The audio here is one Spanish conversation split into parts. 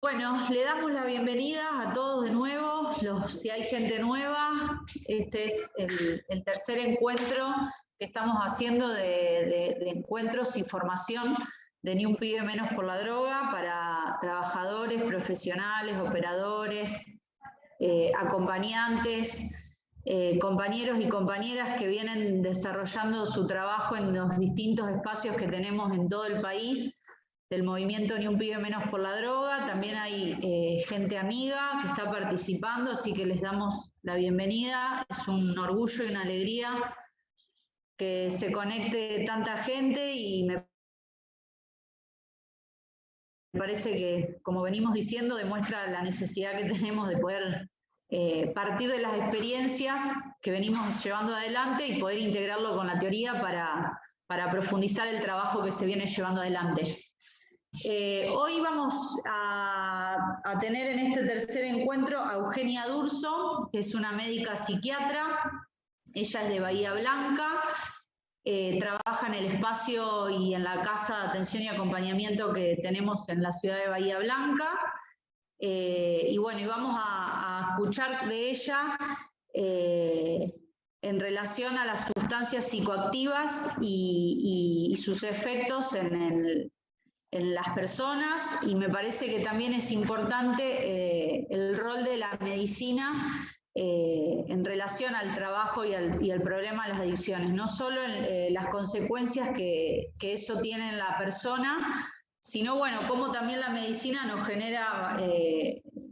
Bueno, le damos la bienvenida a todos de nuevo, si hay gente nueva, este es el tercer encuentro que estamos haciendo de encuentros y formación de Ni un pibe menos por la droga para trabajadores, profesionales, operadores, acompañantes, compañeros y compañeras que vienen desarrollando su trabajo en los distintos espacios que tenemos en todo el país del movimiento Ni un pibe menos por la droga. También hay gente amiga que está participando, así que les damos la bienvenida. Es un orgullo y una alegría que se conecte tanta gente y me parece que, como venimos diciendo, demuestra la necesidad que tenemos de poder partir de las experiencias que venimos llevando adelante y poder integrarlo con la teoría para profundizar el trabajo que se viene llevando adelante. Hoy vamos a tener en este tercer encuentro a Eugenia Durso, que es una médica psiquiatra. Ella es de Bahía Blanca, trabaja en el espacio y en la casa de atención y acompañamiento que tenemos en la ciudad de Bahía Blanca. Y bueno, y vamos a escuchar de ella en relación a las sustancias psicoactivas y sus efectos en las personas, y me parece que también es importante el rol de la medicina en relación al trabajo y al problema de las adicciones, no solo en las consecuencias que eso tiene en la persona, sino bueno, cómo también la medicina nos genera,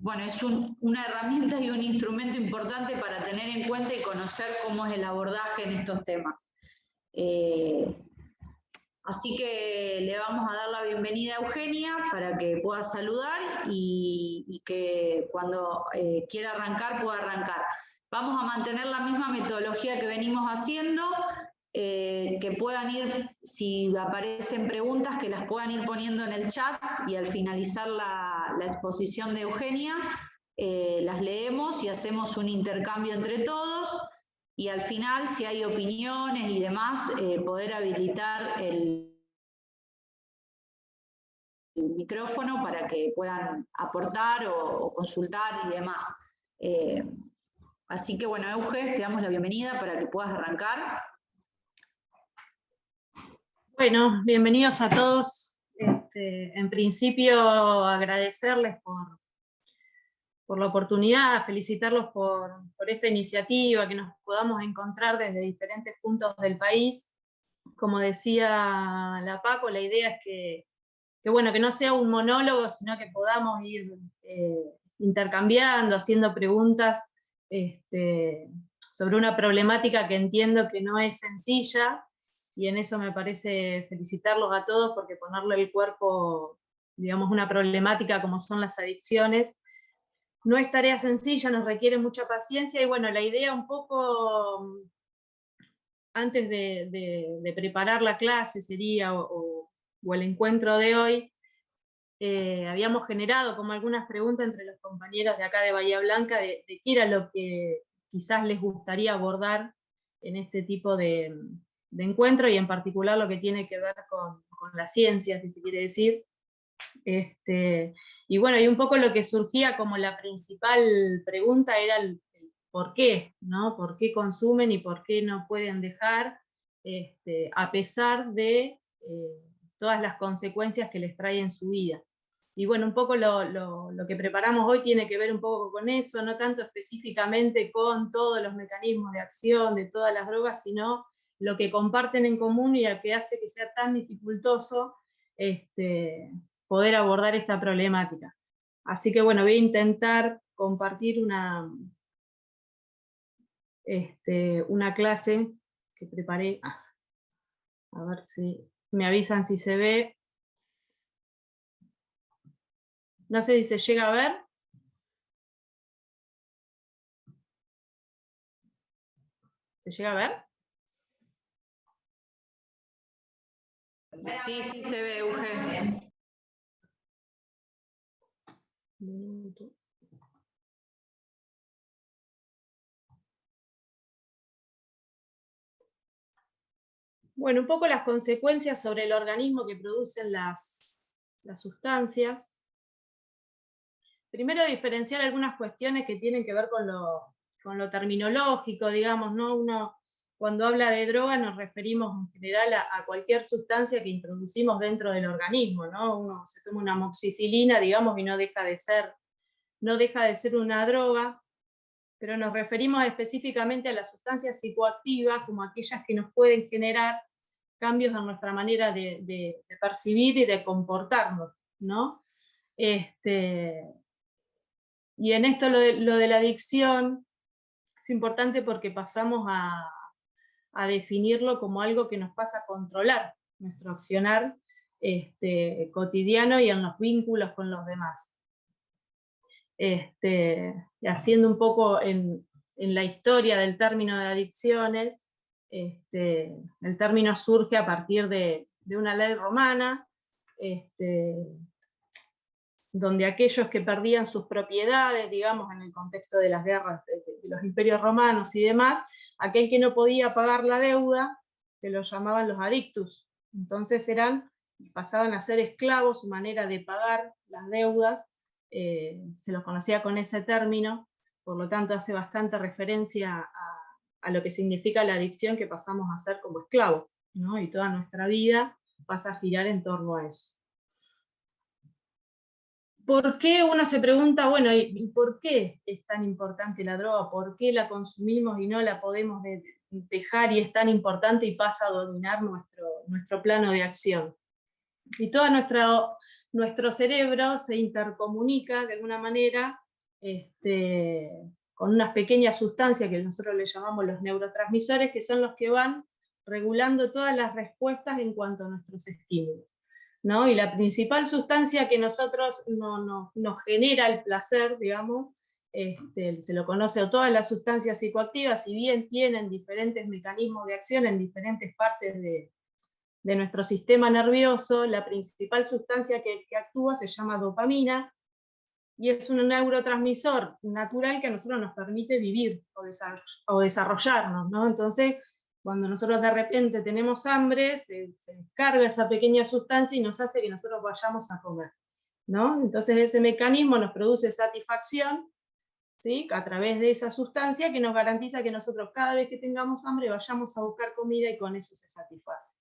bueno, es una herramienta y un instrumento importante para tener en cuenta y conocer cómo es el abordaje en estos temas. Así que le vamos a dar la bienvenida a Eugenia para que pueda saludar y que cuando quiera arrancar pueda arrancar. Vamos a mantener la misma metodología que venimos haciendo, que puedan ir, si aparecen preguntas, que las puedan ir poniendo en el chat y al finalizar la exposición de Eugenia, las leemos y hacemos un intercambio entre todos. Y al final, si hay opiniones y demás, poder habilitar el micrófono para que puedan aportar o consultar y demás. Así que bueno, Euge, te damos la bienvenida para que puedas arrancar. Bueno, bienvenidos a todos. En principio, agradecerles por la oportunidad, felicitarlos por esta iniciativa, que nos podamos encontrar desde diferentes puntos del país. Como decía la Paco, la idea es que bueno, que no sea un monólogo, sino que podamos ir intercambiando, haciendo preguntas sobre una problemática que entiendo que no es sencilla, y en eso me parece felicitarlos a todos, porque ponerle el cuerpo, digamos, una problemática como son las adicciones, no es tarea sencilla, nos requiere mucha paciencia, y bueno, la idea un poco, antes de preparar la clase sería, o el encuentro de hoy, habíamos generado como algunas preguntas entre los compañeros de acá de Bahía Blanca de qué era lo que quizás les gustaría abordar en este tipo de encuentro, y en particular lo que tiene que ver con la ciencia, si se quiere decir. Y bueno, y un poco lo que surgía como la principal pregunta era el por qué, ¿no? ¿Por qué consumen y por qué no pueden dejar, a pesar de todas las consecuencias que les trae en su vida? Y bueno, un poco lo que preparamos hoy tiene que ver un poco con eso, no tanto específicamente con todos los mecanismos de acción de todas las drogas, sino lo que comparten en común y lo que hace que sea tan dificultoso poder abordar esta problemática. Así que bueno, voy a intentar compartir una clase que preparé. A ver si me avisan si se ve. No sé si se llega a ver. ¿Se llega a ver? Sí, sí se ve, Euge. Bueno, un poco las consecuencias sobre el organismo que producen las sustancias. primero diferenciar algunas cuestiones que tienen que ver con lo terminológico, digamos, ¿no? Uno, cuando habla de droga, nos referimos en general a cualquier sustancia que introducimos dentro del organismo, ¿no? Uno se toma una amoxicilina, digamos, y no deja de ser una droga, pero nos referimos específicamente a las sustancias psicoactivas como aquellas que nos pueden generar cambios en nuestra manera de percibir y de comportarnos, ¿no? Y en esto lo de la adicción es importante porque pasamos a definirlo como algo que nos pasa a controlar nuestro accionar cotidiano y en los vínculos con los demás. Y haciendo un poco en la historia del término de adicciones, el término surge a partir de una ley romana, donde aquellos que perdían sus propiedades, digamos, en el contexto de las guerras de los imperios romanos y demás, aquel que no podía pagar la deuda, se los llamaban los adictus. Entonces pasaban a ser esclavos, su manera de pagar las deudas, se los conocía con ese término, por lo tanto hace bastante referencia a lo que significa la adicción, que pasamos a ser como esclavos, ¿no? Y toda nuestra vida pasa a girar en torno a eso. ¿Por qué uno se pregunta, bueno, ¿y por qué es tan importante la droga? ¿Por qué la consumimos y no la podemos dejar y es tan importante y pasa a dominar nuestro plano de acción? Y todo nuestro cerebro se intercomunica de alguna manera con unas pequeñas sustancias que nosotros le llamamos los neurotransmisores, que son los que van regulando todas las respuestas en cuanto a nuestros estímulos, ¿no? Y la principal sustancia que nosotros nos genera el placer, digamos, se lo conoce, o todas las sustancias psicoactivas, si bien tienen diferentes mecanismos de acción en diferentes partes de nuestro sistema nervioso, la principal sustancia que actúa se llama dopamina, y es un neurotransmisor natural que a nosotros nos permite vivir o desarrollarnos, ¿no? Entonces, cuando nosotros de repente tenemos hambre, se descarga esa pequeña sustancia y nos hace que nosotros vayamos a comer, ¿no? Entonces ese mecanismo nos produce satisfacción, ¿sí? A través de esa sustancia que nos garantiza que nosotros cada vez que tengamos hambre vayamos a buscar comida y con eso se satisface.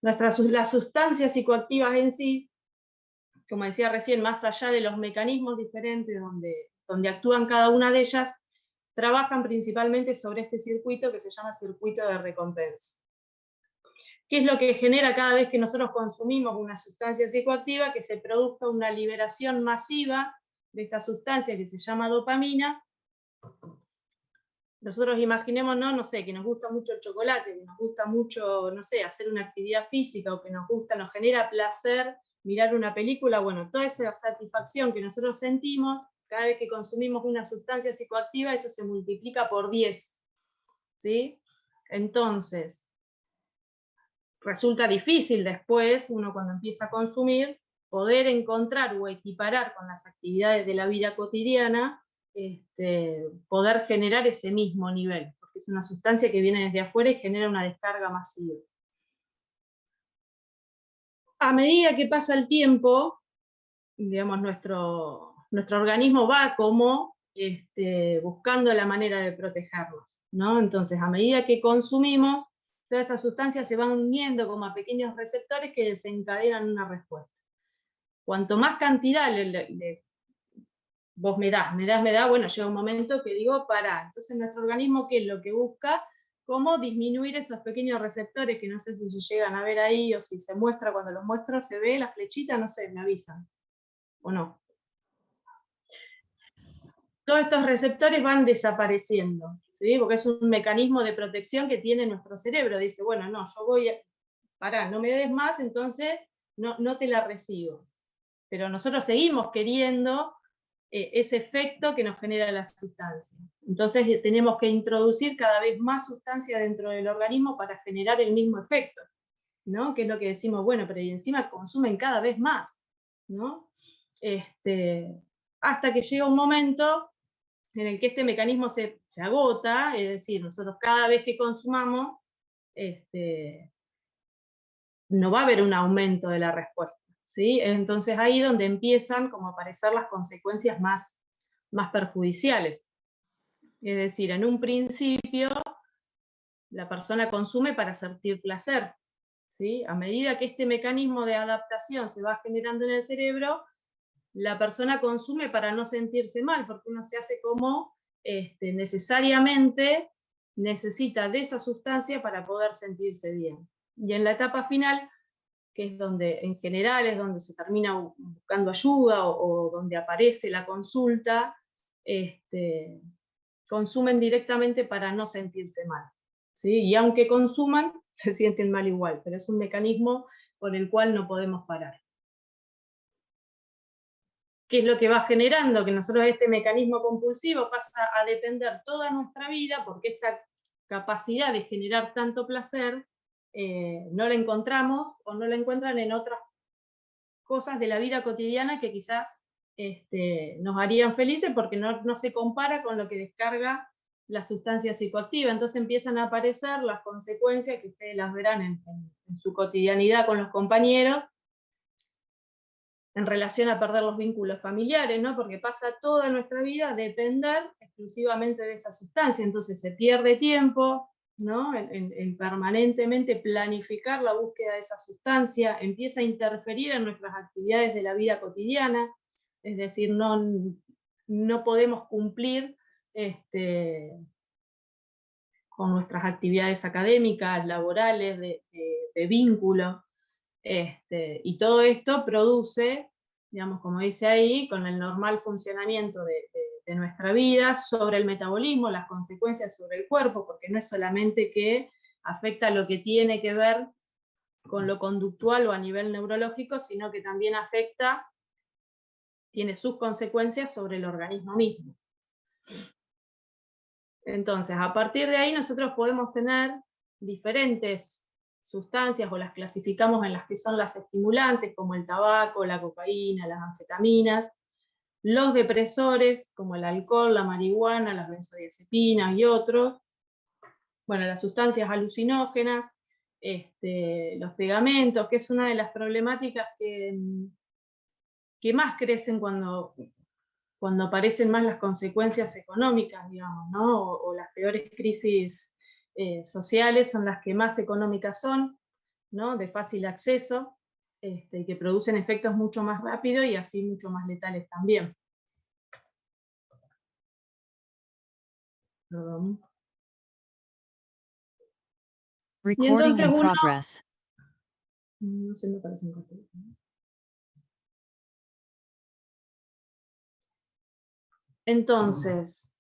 Las sustancias psicoactivas en sí, como decía recién, más allá de los mecanismos diferentes donde actúan cada una de ellas, trabajan principalmente sobre este circuito que se llama circuito de recompensa. ¿Qué es lo que genera cada vez que nosotros consumimos una sustancia psicoactiva? Que se produzca una liberación masiva de esta sustancia que se llama dopamina. Nosotros imaginémonos, no sé, que nos gusta mucho el chocolate, que nos gusta mucho, no sé, hacer una actividad física, o que nos genera placer mirar una película. Bueno, toda esa satisfacción que nosotros sentimos, cada vez que consumimos una sustancia psicoactiva, eso se multiplica por 10, ¿sí? Entonces, resulta difícil después, uno cuando empieza a consumir, poder encontrar o equiparar con las actividades de la vida cotidiana, poder generar ese mismo nivel, porque es una sustancia que viene desde afuera y genera una descarga masiva. A medida que pasa el tiempo, digamos, nuestro organismo va como buscando la manera de protegernos, ¿no? Entonces, a medida que consumimos, todas esas sustancias se van uniendo como a pequeños receptores que desencadenan una respuesta. Cuanto más cantidad vos me das, bueno, llega un momento que digo, pará. Entonces nuestro organismo, ¿qué es lo que busca? Cómo disminuir esos pequeños receptores, que no sé si se llegan a ver ahí, o si se muestra, cuando los muestro se ve la flechita, no sé, me avisan, o no. Todos estos receptores van desapareciendo, ¿sí? Porque es un mecanismo de protección que tiene nuestro cerebro. Dice, bueno, no, yo voy a, pará, no me des más, entonces no te la recibo. Pero nosotros seguimos queriendo ese efecto que nos genera la sustancia. Entonces tenemos que introducir cada vez más sustancia dentro del organismo para generar el mismo efecto, ¿no? Que es lo que decimos, bueno, pero y encima consumen cada vez más, ¿no? Hasta que llega un momento en el que este mecanismo se agota, es decir, nosotros cada vez que consumamos, no va a haber un aumento de la respuesta, ¿sí? Entonces ahí donde empiezan como a aparecer las consecuencias más perjudiciales. Es decir, en un principio la persona consume para sentir placer, ¿sí? A medida que este mecanismo de adaptación se va generando en el cerebro, la persona consume para no sentirse mal, porque uno se hace como necesariamente necesita de esa sustancia para poder sentirse bien. Y en la etapa final, que es donde en general es donde se termina buscando ayuda o donde aparece la consulta, consumen directamente para no sentirse mal, ¿sí? Y aunque consuman, se sienten mal igual, pero es un mecanismo por el cual no podemos parar. ¿Qué es lo que va generando? Que nosotros este mecanismo compulsivo pasa a depender toda nuestra vida, porque esta capacidad de generar tanto placer no la encontramos o no la encuentran en otras cosas de la vida cotidiana que quizás nos harían felices, porque no se compara con lo que descarga la sustancia psicoactiva. Entonces empiezan a aparecer las consecuencias que ustedes las verán en su cotidianidad con los compañeros, en relación a perder los vínculos familiares, ¿no? Porque pasa toda nuestra vida a depender exclusivamente de esa sustancia, entonces se pierde tiempo, ¿no? En permanentemente planificar la búsqueda de esa sustancia, empieza a interferir en nuestras actividades de la vida cotidiana, es decir, no podemos cumplir con nuestras actividades académicas, laborales, de vínculo. Y todo esto produce, digamos, como dice ahí, con el normal funcionamiento de nuestra vida, sobre el metabolismo, las consecuencias sobre el cuerpo, porque no es solamente que afecta lo que tiene que ver con lo conductual o a nivel neurológico, sino que también tiene sus consecuencias sobre el organismo mismo. Entonces, a partir de ahí nosotros podemos tener diferentes sustancias, o las clasificamos en las que son las estimulantes, como el tabaco, la cocaína, las anfetaminas, los depresores, como el alcohol, la marihuana, las benzodiazepinas y otros, bueno, las sustancias alucinógenas, los pegamentos, que es una de las problemáticas que más crecen cuando aparecen más las consecuencias económicas, digamos, ¿no? O las peores crisis sociales son las que más económicas son, ¿no? De fácil acceso, y que producen efectos mucho más rápidos y así mucho más letales también. Perdón. Y entonces uno... No sé, me parece un cartel. Entonces,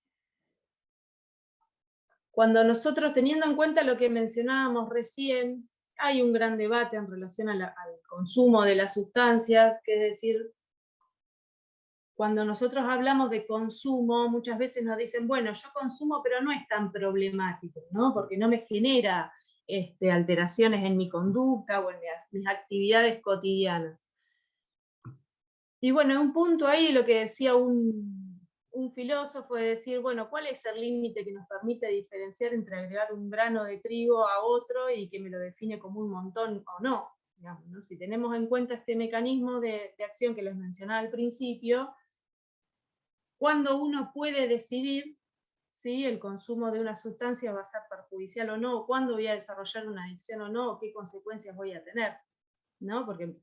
cuando nosotros, teniendo en cuenta lo que mencionábamos recién, hay un gran debate en relación al consumo de las sustancias, que es decir, cuando nosotros hablamos de consumo, muchas veces nos dicen, bueno, yo consumo, pero no es tan problemático, ¿no? Porque no me genera alteraciones en mi conducta o en mis actividades cotidianas. Y bueno, un punto ahí, lo que decía un filósofo, es decir, bueno, ¿cuál es el límite que nos permite diferenciar entre agregar un grano de trigo a otro y que me lo define como un montón o no? Digamos, ¿no? Si tenemos en cuenta este mecanismo de acción que les mencionaba al principio, ¿cuándo uno puede decidir si el consumo de una sustancia va a ser perjudicial o no? ¿Cuándo voy a desarrollar una adicción o no? ¿Qué consecuencias voy a tener? ¿No? Porque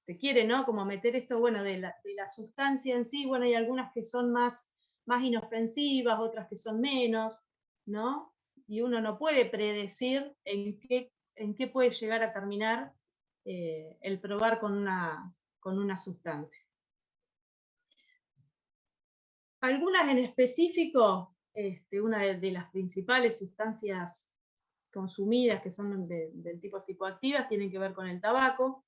se quiere, ¿no? Como meter esto, bueno, de la sustancia en sí, bueno, hay algunas que son más inofensivas, otras que son menos, ¿no? Y uno no puede predecir en qué puede llegar a terminar el probar con una sustancia. Algunas en específico, una de las principales sustancias consumidas que son del tipo psicoactivas tienen que ver con el tabaco,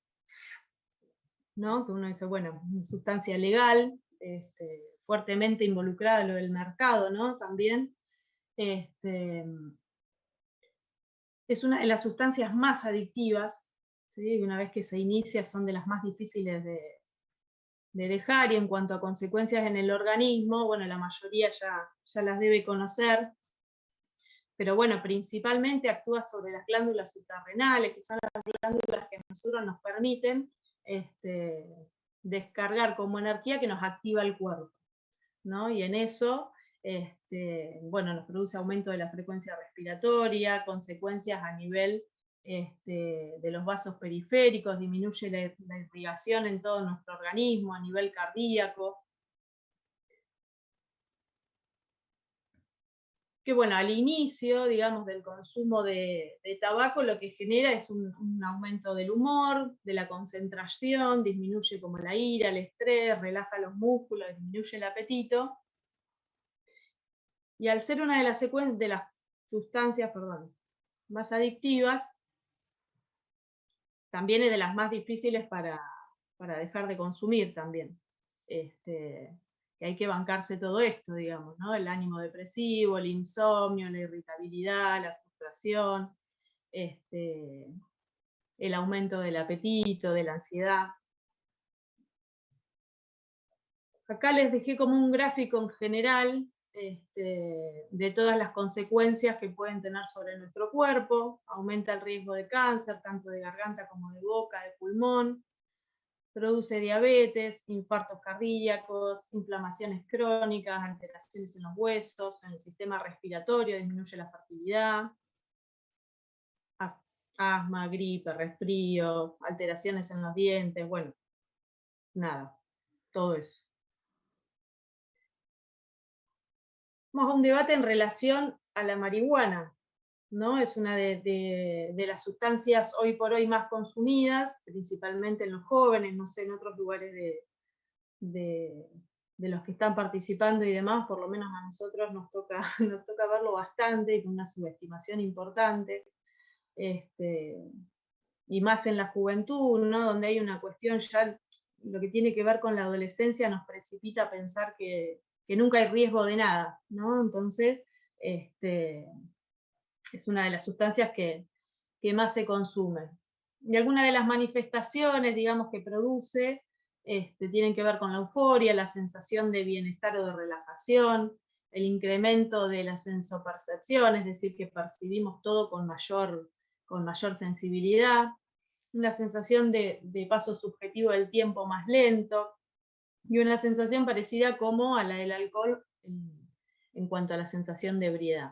¿no? Que uno dice, bueno, una sustancia legal, fuertemente involucrada en lo del mercado, ¿no? También. Es una de las sustancias más adictivas, ¿sí? Una vez que se inicia son de las más difíciles de dejar, y en cuanto a consecuencias en el organismo, bueno, la mayoría ya las debe conocer, pero bueno, principalmente actúa sobre las glándulas suprarrenales, que son las glándulas que a nosotros nos permiten descargar como energía que nos activa el cuerpo, ¿no? Y en eso, bueno, nos produce aumento de la frecuencia respiratoria, consecuencias a nivel de los vasos periféricos, disminuye la irrigación en todo nuestro organismo, a nivel cardíaco. Que bueno, al inicio, digamos, del consumo de tabaco, lo que genera es un aumento del humor, de la concentración, disminuye como la ira, el estrés, relaja los músculos, disminuye el apetito. Y al ser una de las sustancias, más adictivas, también es de las más difíciles para dejar de consumir también. Que hay que bancarse todo esto, digamos, ¿no? El ánimo depresivo, el insomnio, la irritabilidad, la frustración, el aumento del apetito, de la ansiedad. Acá les dejé como un gráfico en general de todas las consecuencias que pueden tener sobre nuestro cuerpo. Aumenta el riesgo de cáncer, tanto de garganta como de boca, de pulmón. Produce diabetes, infartos cardíacos, inflamaciones crónicas, alteraciones en los huesos, en el sistema respiratorio, disminuye la fertilidad, asma, gripe, resfrío, alteraciones en los dientes, bueno, nada, todo eso. Vamos a un debate en relación a la marihuana, ¿no? Es una de las sustancias hoy por hoy más consumidas, principalmente en los jóvenes, no sé, en otros lugares de los que están participando y demás, por lo menos a nosotros nos toca verlo bastante, con una subestimación importante, y más en la juventud, ¿no? Donde hay una cuestión ya, lo que tiene que ver con la adolescencia nos precipita a pensar que nunca hay riesgo de nada, ¿no? Entonces, es una de las sustancias que más se consume. Y algunas de las manifestaciones, digamos, que produce, tienen que ver con la euforia, la sensación de bienestar o de relajación, el incremento de la sensopercepción, es decir, que percibimos todo con mayor sensibilidad, una sensación de paso subjetivo del tiempo más lento, y una sensación parecida como a la del alcohol en cuanto a la sensación de ebriedad.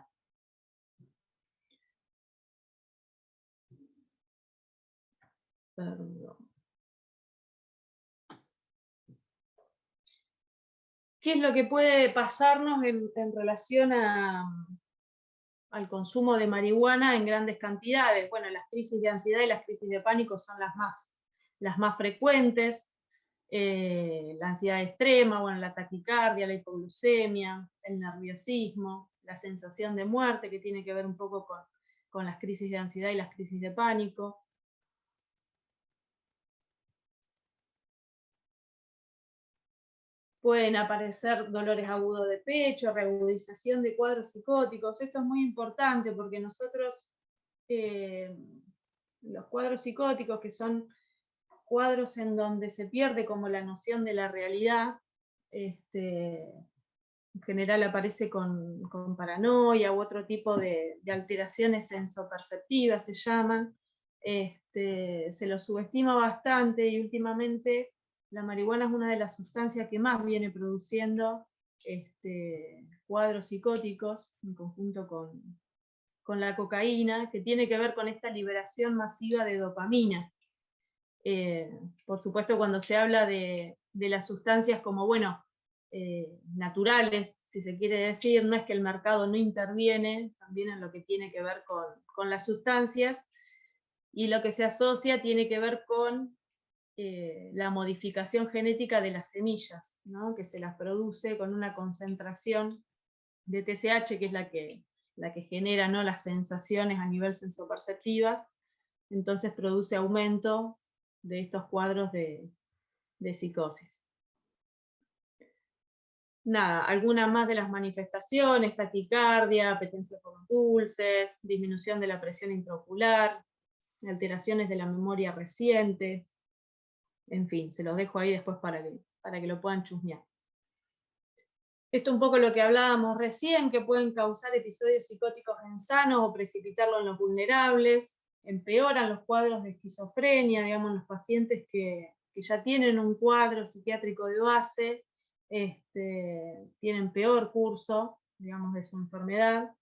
Perdón. ¿Qué es lo que puede pasarnos en relación al consumo de marihuana en grandes cantidades? Bueno, las crisis de ansiedad y las crisis de pánico son las más frecuentes. La ansiedad extrema, bueno, la taquicardia, la hipoglucemia, el nerviosismo, la sensación de muerte, que tiene que ver un poco con las crisis de ansiedad y las crisis de pánico. Pueden aparecer dolores agudos de pecho, reagudización de cuadros psicóticos. Esto es muy importante porque nosotros, los cuadros psicóticos, que son cuadros en donde se pierde como la noción de la realidad, en general aparece con paranoia u otro tipo de alteraciones sensoperceptivas, se llaman. Se lo subestima bastante y últimamente la marihuana es una de las sustancias que más viene produciendo cuadros psicóticos, en conjunto con la cocaína, que tiene que ver con esta liberación masiva de dopamina. Por supuesto, cuando se habla de las sustancias como, bueno, naturales, si se quiere decir, no es que el mercado no interviene también en lo que tiene que ver con las sustancias, y lo que se asocia tiene que ver con la modificación genética de las semillas, ¿no? Que se las produce con una concentración de TSH, que es la que genera, ¿no?, las sensaciones a nivel sensoperceptivas, entonces produce aumento de estos cuadros de psicosis. Nada, algunas más de las manifestaciones: taquicardia, apetencia por los dulces, disminución de la presión intraocular, alteraciones de la memoria reciente, en fin, se los dejo ahí después para que lo puedan chusmear. Esto es un poco lo que hablábamos recién, que pueden causar episodios psicóticos en sanos o precipitarlo en los vulnerables, empeoran los cuadros de esquizofrenia, digamos, en los pacientes que que ya tienen un cuadro psiquiátrico de base, tienen peor curso, digamos, de su enfermedad.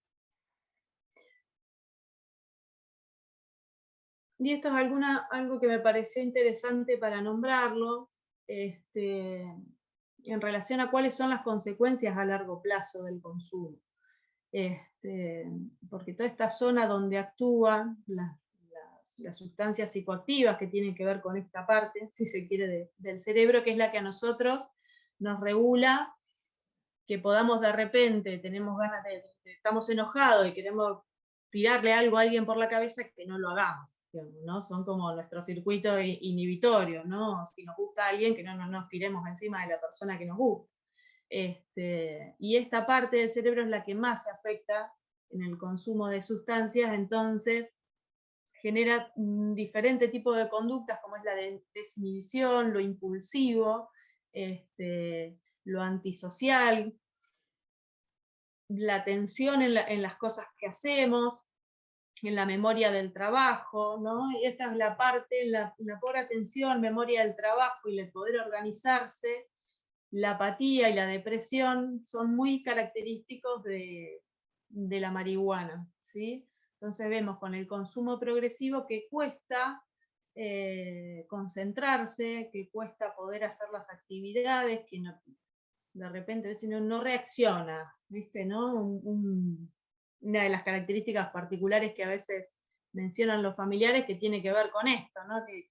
Y esto es algo que me pareció interesante para nombrarlo, en relación a cuáles son las consecuencias a largo plazo del consumo. Porque toda esta zona donde actúan las sustancias psicoactivas que tienen que ver con esta parte, si se quiere, del cerebro, que es la que a nosotros nos regula, que podamos de repente, tenemos ganas estamos enojados y queremos tirarle algo a alguien por la cabeza, que no lo hagamos, digamos, ¿no? Son como nuestro circuito inhibitorio, ¿no? Si nos gusta alguien, que no nos tiremos encima de la persona que nos gusta. Y esta parte del cerebro es la que más se afecta en el consumo de sustancias, entonces genera diferente tipo de conductas, como es la de desinhibición, lo impulsivo, lo antisocial, la tensión en las cosas que hacemos, en la memoria del trabajo, ¿no? Y esta es la parte, la pobre atención, memoria del trabajo y el poder organizarse, la apatía y la depresión son muy característicos de la marihuana, ¿sí? Entonces vemos con el consumo progresivo que cuesta concentrarse, que cuesta poder hacer las actividades, que no, de repente no reacciona, ¿viste? ¿No? Una de las características particulares que a veces mencionan los familiares que tiene que ver con esto, ¿no? Que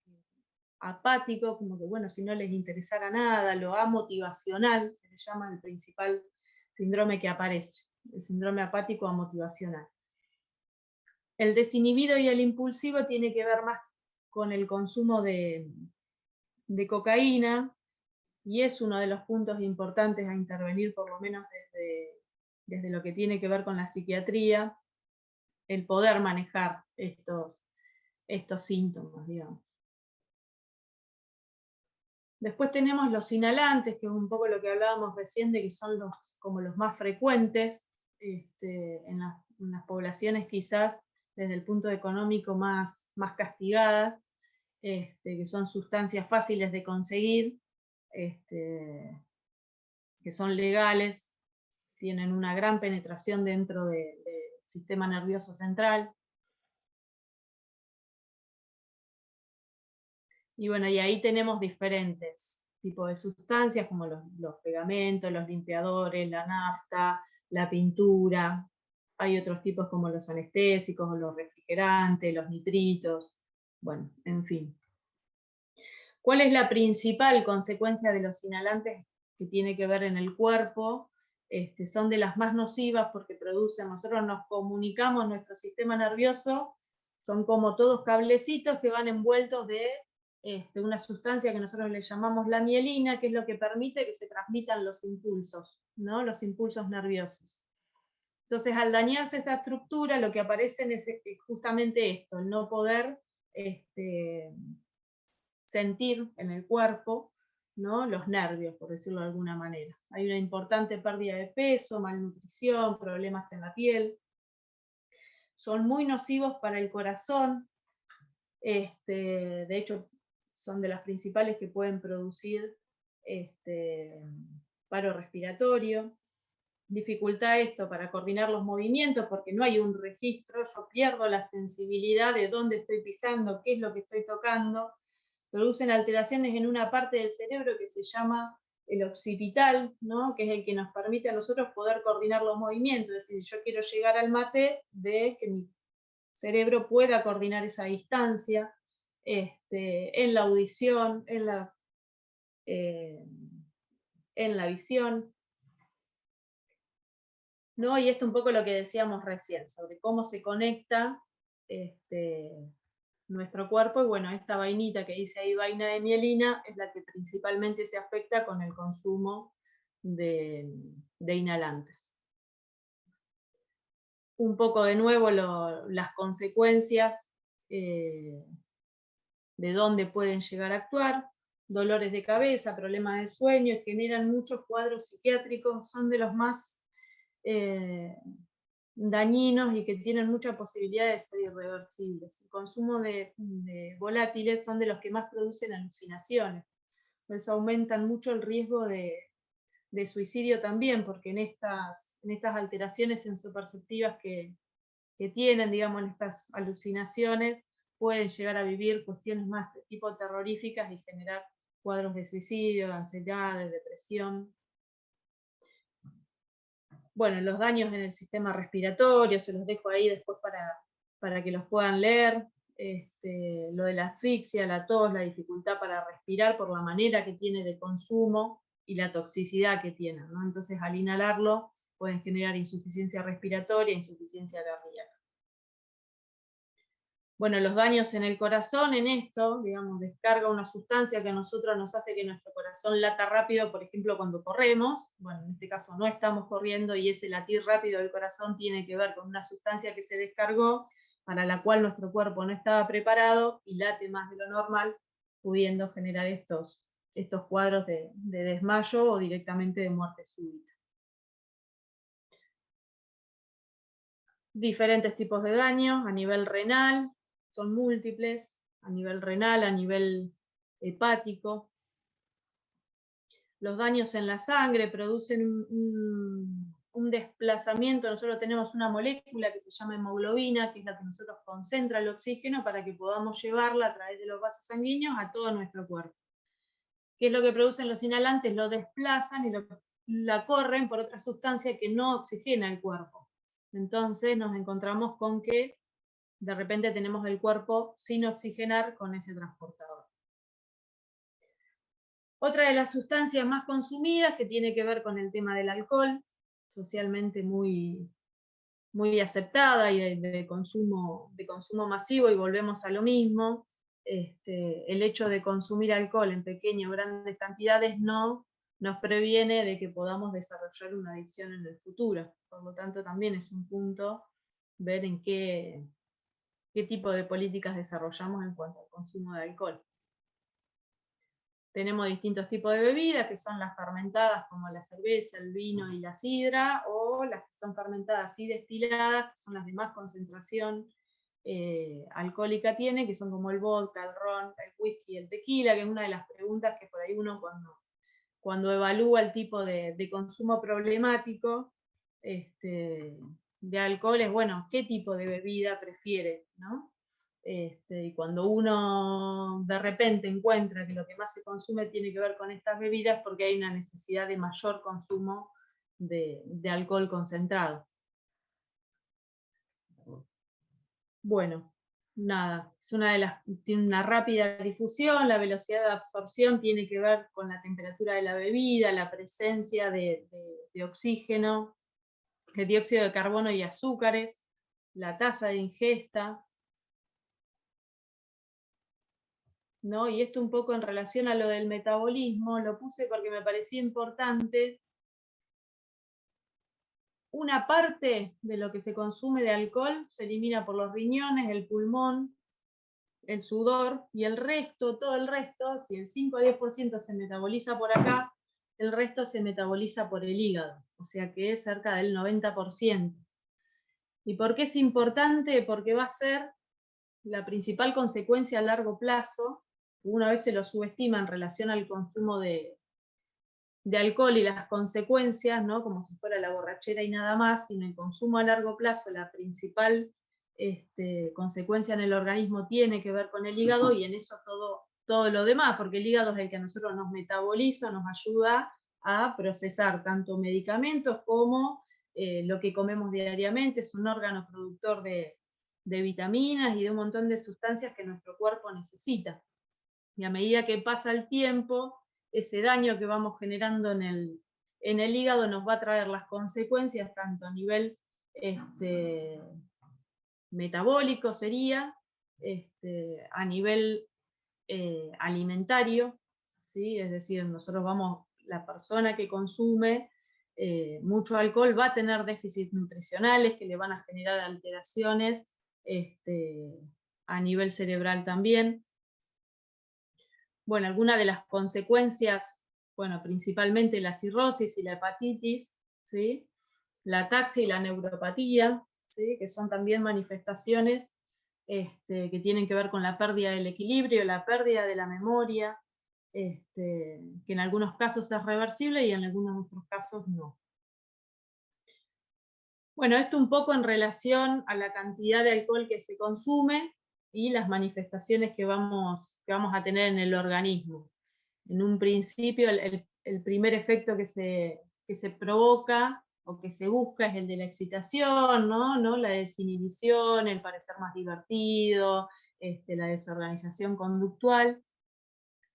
apático, como que bueno, si no les interesara nada, lo amotivacional, se le llama el principal síndrome que aparece, el síndrome apático amotivacional. El desinhibido y el impulsivo tiene que ver más con el consumo de cocaína, y es uno de los puntos importantes a intervenir, por lo menos desde lo que tiene que ver con la psiquiatría, el poder manejar estos síntomas, digamos. Después tenemos los inhalantes, que es un poco lo que hablábamos recién, de que son como los más frecuentes en las poblaciones quizás desde el punto económico más castigadas, que son sustancias fáciles de conseguir, que son legales, tienen una gran penetración dentro del sistema nervioso central. Y bueno, y ahí tenemos diferentes tipos de sustancias, como los pegamentos, los limpiadores, la nafta, la pintura. Hay otros tipos como los anestésicos, los refrigerantes, los nitritos. Bueno, en fin. ¿Cuál es la principal consecuencia de los inhalantes que tiene que ver en el cuerpo? Son de las más nocivas porque producen, nosotros nos comunicamos, nuestro sistema nervioso, son como todos cablecitos que van envueltos de una sustancia que nosotros le llamamos la mielina, que es lo que permite que se transmitan los impulsos, ¿no? Los impulsos nerviosos. Entonces, al dañarse esta estructura, lo que aparece es justamente esto, el no poder sentir en el cuerpo, ¿no? Los nervios, por decirlo de alguna manera. Hay una importante pérdida de peso, malnutrición, problemas en la piel. Son muy nocivos para el corazón. De hecho, son de las principales que pueden producir paro respiratorio. Dificultad esto para coordinar los movimientos porque no hay un registro, yo pierdo la sensibilidad de dónde estoy pisando, qué es lo que estoy tocando. Producen alteraciones en una parte del cerebro que se llama el occipital, ¿no? Que es el que nos permite a nosotros poder coordinar los movimientos. Es decir, yo quiero llegar al mate, de que mi cerebro pueda coordinar esa distancia, en la audición, en la visión, ¿no? Y esto un poco lo que decíamos recién, sobre cómo se conecta nuestro cuerpo, y bueno, esta vainita que dice ahí, vaina de mielina, es la que principalmente se afecta con el consumo de inhalantes. Un poco de nuevo las consecuencias de dónde pueden llegar a actuar: dolores de cabeza, problemas de sueño, generan muchos cuadros psiquiátricos, son de los más dañinos y que tienen mucha posibilidad de ser irreversibles. El consumo de volátiles son de los que más producen alucinaciones. Por eso aumentan mucho el riesgo de suicidio también, porque en estas alteraciones sensoperceptivas que tienen, digamos, en estas alucinaciones, pueden llegar a vivir cuestiones más de tipo terroríficas y generar cuadros de suicidio, de ansiedad, de depresión. Bueno, los daños en el sistema respiratorio, se los dejo ahí después para que los puedan leer. Lo de la asfixia, la tos, la dificultad para respirar por la manera que tiene de consumo y la toxicidad que tiene, ¿no? Entonces, al inhalarlo, pueden generar insuficiencia respiratoria, insuficiencia cardíaca. Bueno, los daños en el corazón, en esto, digamos, descarga una sustancia que a nosotros nos hace que nuestro corazón lata rápido, por ejemplo, cuando corremos. Bueno, en este caso no estamos corriendo y ese latir rápido del corazón tiene que ver con una sustancia que se descargó, para la cual nuestro cuerpo no estaba preparado y late más de lo normal, pudiendo generar estos cuadros de desmayo o directamente de muerte súbita. Diferentes tipos de daños a nivel renal, son múltiples, a nivel renal, a nivel hepático. Los daños en la sangre producen un desplazamiento. Nosotros tenemos una molécula que se llama hemoglobina, que es la que nosotros concentra el oxígeno para que podamos llevarla a través de los vasos sanguíneos a todo nuestro cuerpo. ¿Qué es lo que producen los inhalantes? Lo desplazan y la corren por otra sustancia que no oxigena el cuerpo. Entonces nos encontramos con que de repente tenemos el cuerpo sin oxigenar con ese transportador. Otra de las sustancias más consumidas que tiene que ver con el tema del alcohol, socialmente muy aceptada y de consumo masivo, y volvemos a lo mismo. El hecho de consumir alcohol en pequeñas o grandes cantidades no nos previene de que podamos desarrollar una adicción en el futuro. Por lo tanto, también es un punto ver en qué tipo de políticas desarrollamos en cuanto al consumo de alcohol. Tenemos distintos tipos de bebidas, que son las fermentadas, como la cerveza, el vino y la sidra, o las que son fermentadas y destiladas, que son las de más concentración alcohólica tiene, que son como el vodka, el ron, el whisky y el tequila, que es una de las preguntas que por ahí uno cuando evalúa el tipo de consumo problemático de alcohol es, bueno, ¿qué tipo de bebida prefiere, ¿no? Y cuando uno de repente encuentra que lo que más se consume tiene que ver con estas bebidas, porque hay una necesidad de mayor consumo de alcohol concentrado. Bueno, nada, tiene una rápida difusión, la velocidad de absorción tiene que ver con la temperatura de la bebida, la presencia de oxígeno, de dióxido de carbono y azúcares, la tasa de ingesta, ¿no? Y esto un poco en relación a lo del metabolismo, lo puse porque me parecía importante. Una parte de lo que se consume de alcohol se elimina por los riñones, el pulmón, el sudor, y el resto, todo el resto, si el 5 a 10% se metaboliza por acá, el resto se metaboliza por el hígado, o sea que es cerca del 90%. ¿Y por qué es importante? Porque va a ser la principal consecuencia a largo plazo. Una vez se lo subestima en relación al consumo de alcohol y las consecuencias, ¿no? Como si fuera la borrachera y nada más, sino el consumo a largo plazo, la principal consecuencia en el organismo tiene que ver con el hígado, y en eso todo lo demás, porque el hígado es el que a nosotros nos metaboliza, nos ayuda a procesar tanto medicamentos como lo que comemos diariamente. Es un órgano productor de vitaminas y de un montón de sustancias que nuestro cuerpo necesita. Y a medida que pasa el tiempo, ese daño que vamos generando en el hígado nos va a traer las consecuencias tanto a nivel metabólico sería, a nivel alimentario, ¿sí? Es decir, la persona que consume mucho alcohol va a tener déficits nutricionales que le van a generar alteraciones a nivel cerebral también. Bueno, algunas de las consecuencias, bueno, principalmente la cirrosis y la hepatitis, ¿sí? La ataxia y la neuropatía, ¿sí? Que son también manifestaciones que tienen que ver con la pérdida del equilibrio, la pérdida de la memoria, que en algunos casos es reversible y en algunos otros casos no. Bueno, esto un poco en relación a la cantidad de alcohol que se consume y las manifestaciones que vamos a tener en el organismo. En un principio, el primer efecto que se provoca o que se busca es el de la excitación, ¿no? La desinhibición, el parecer más divertido, la desorganización conductual,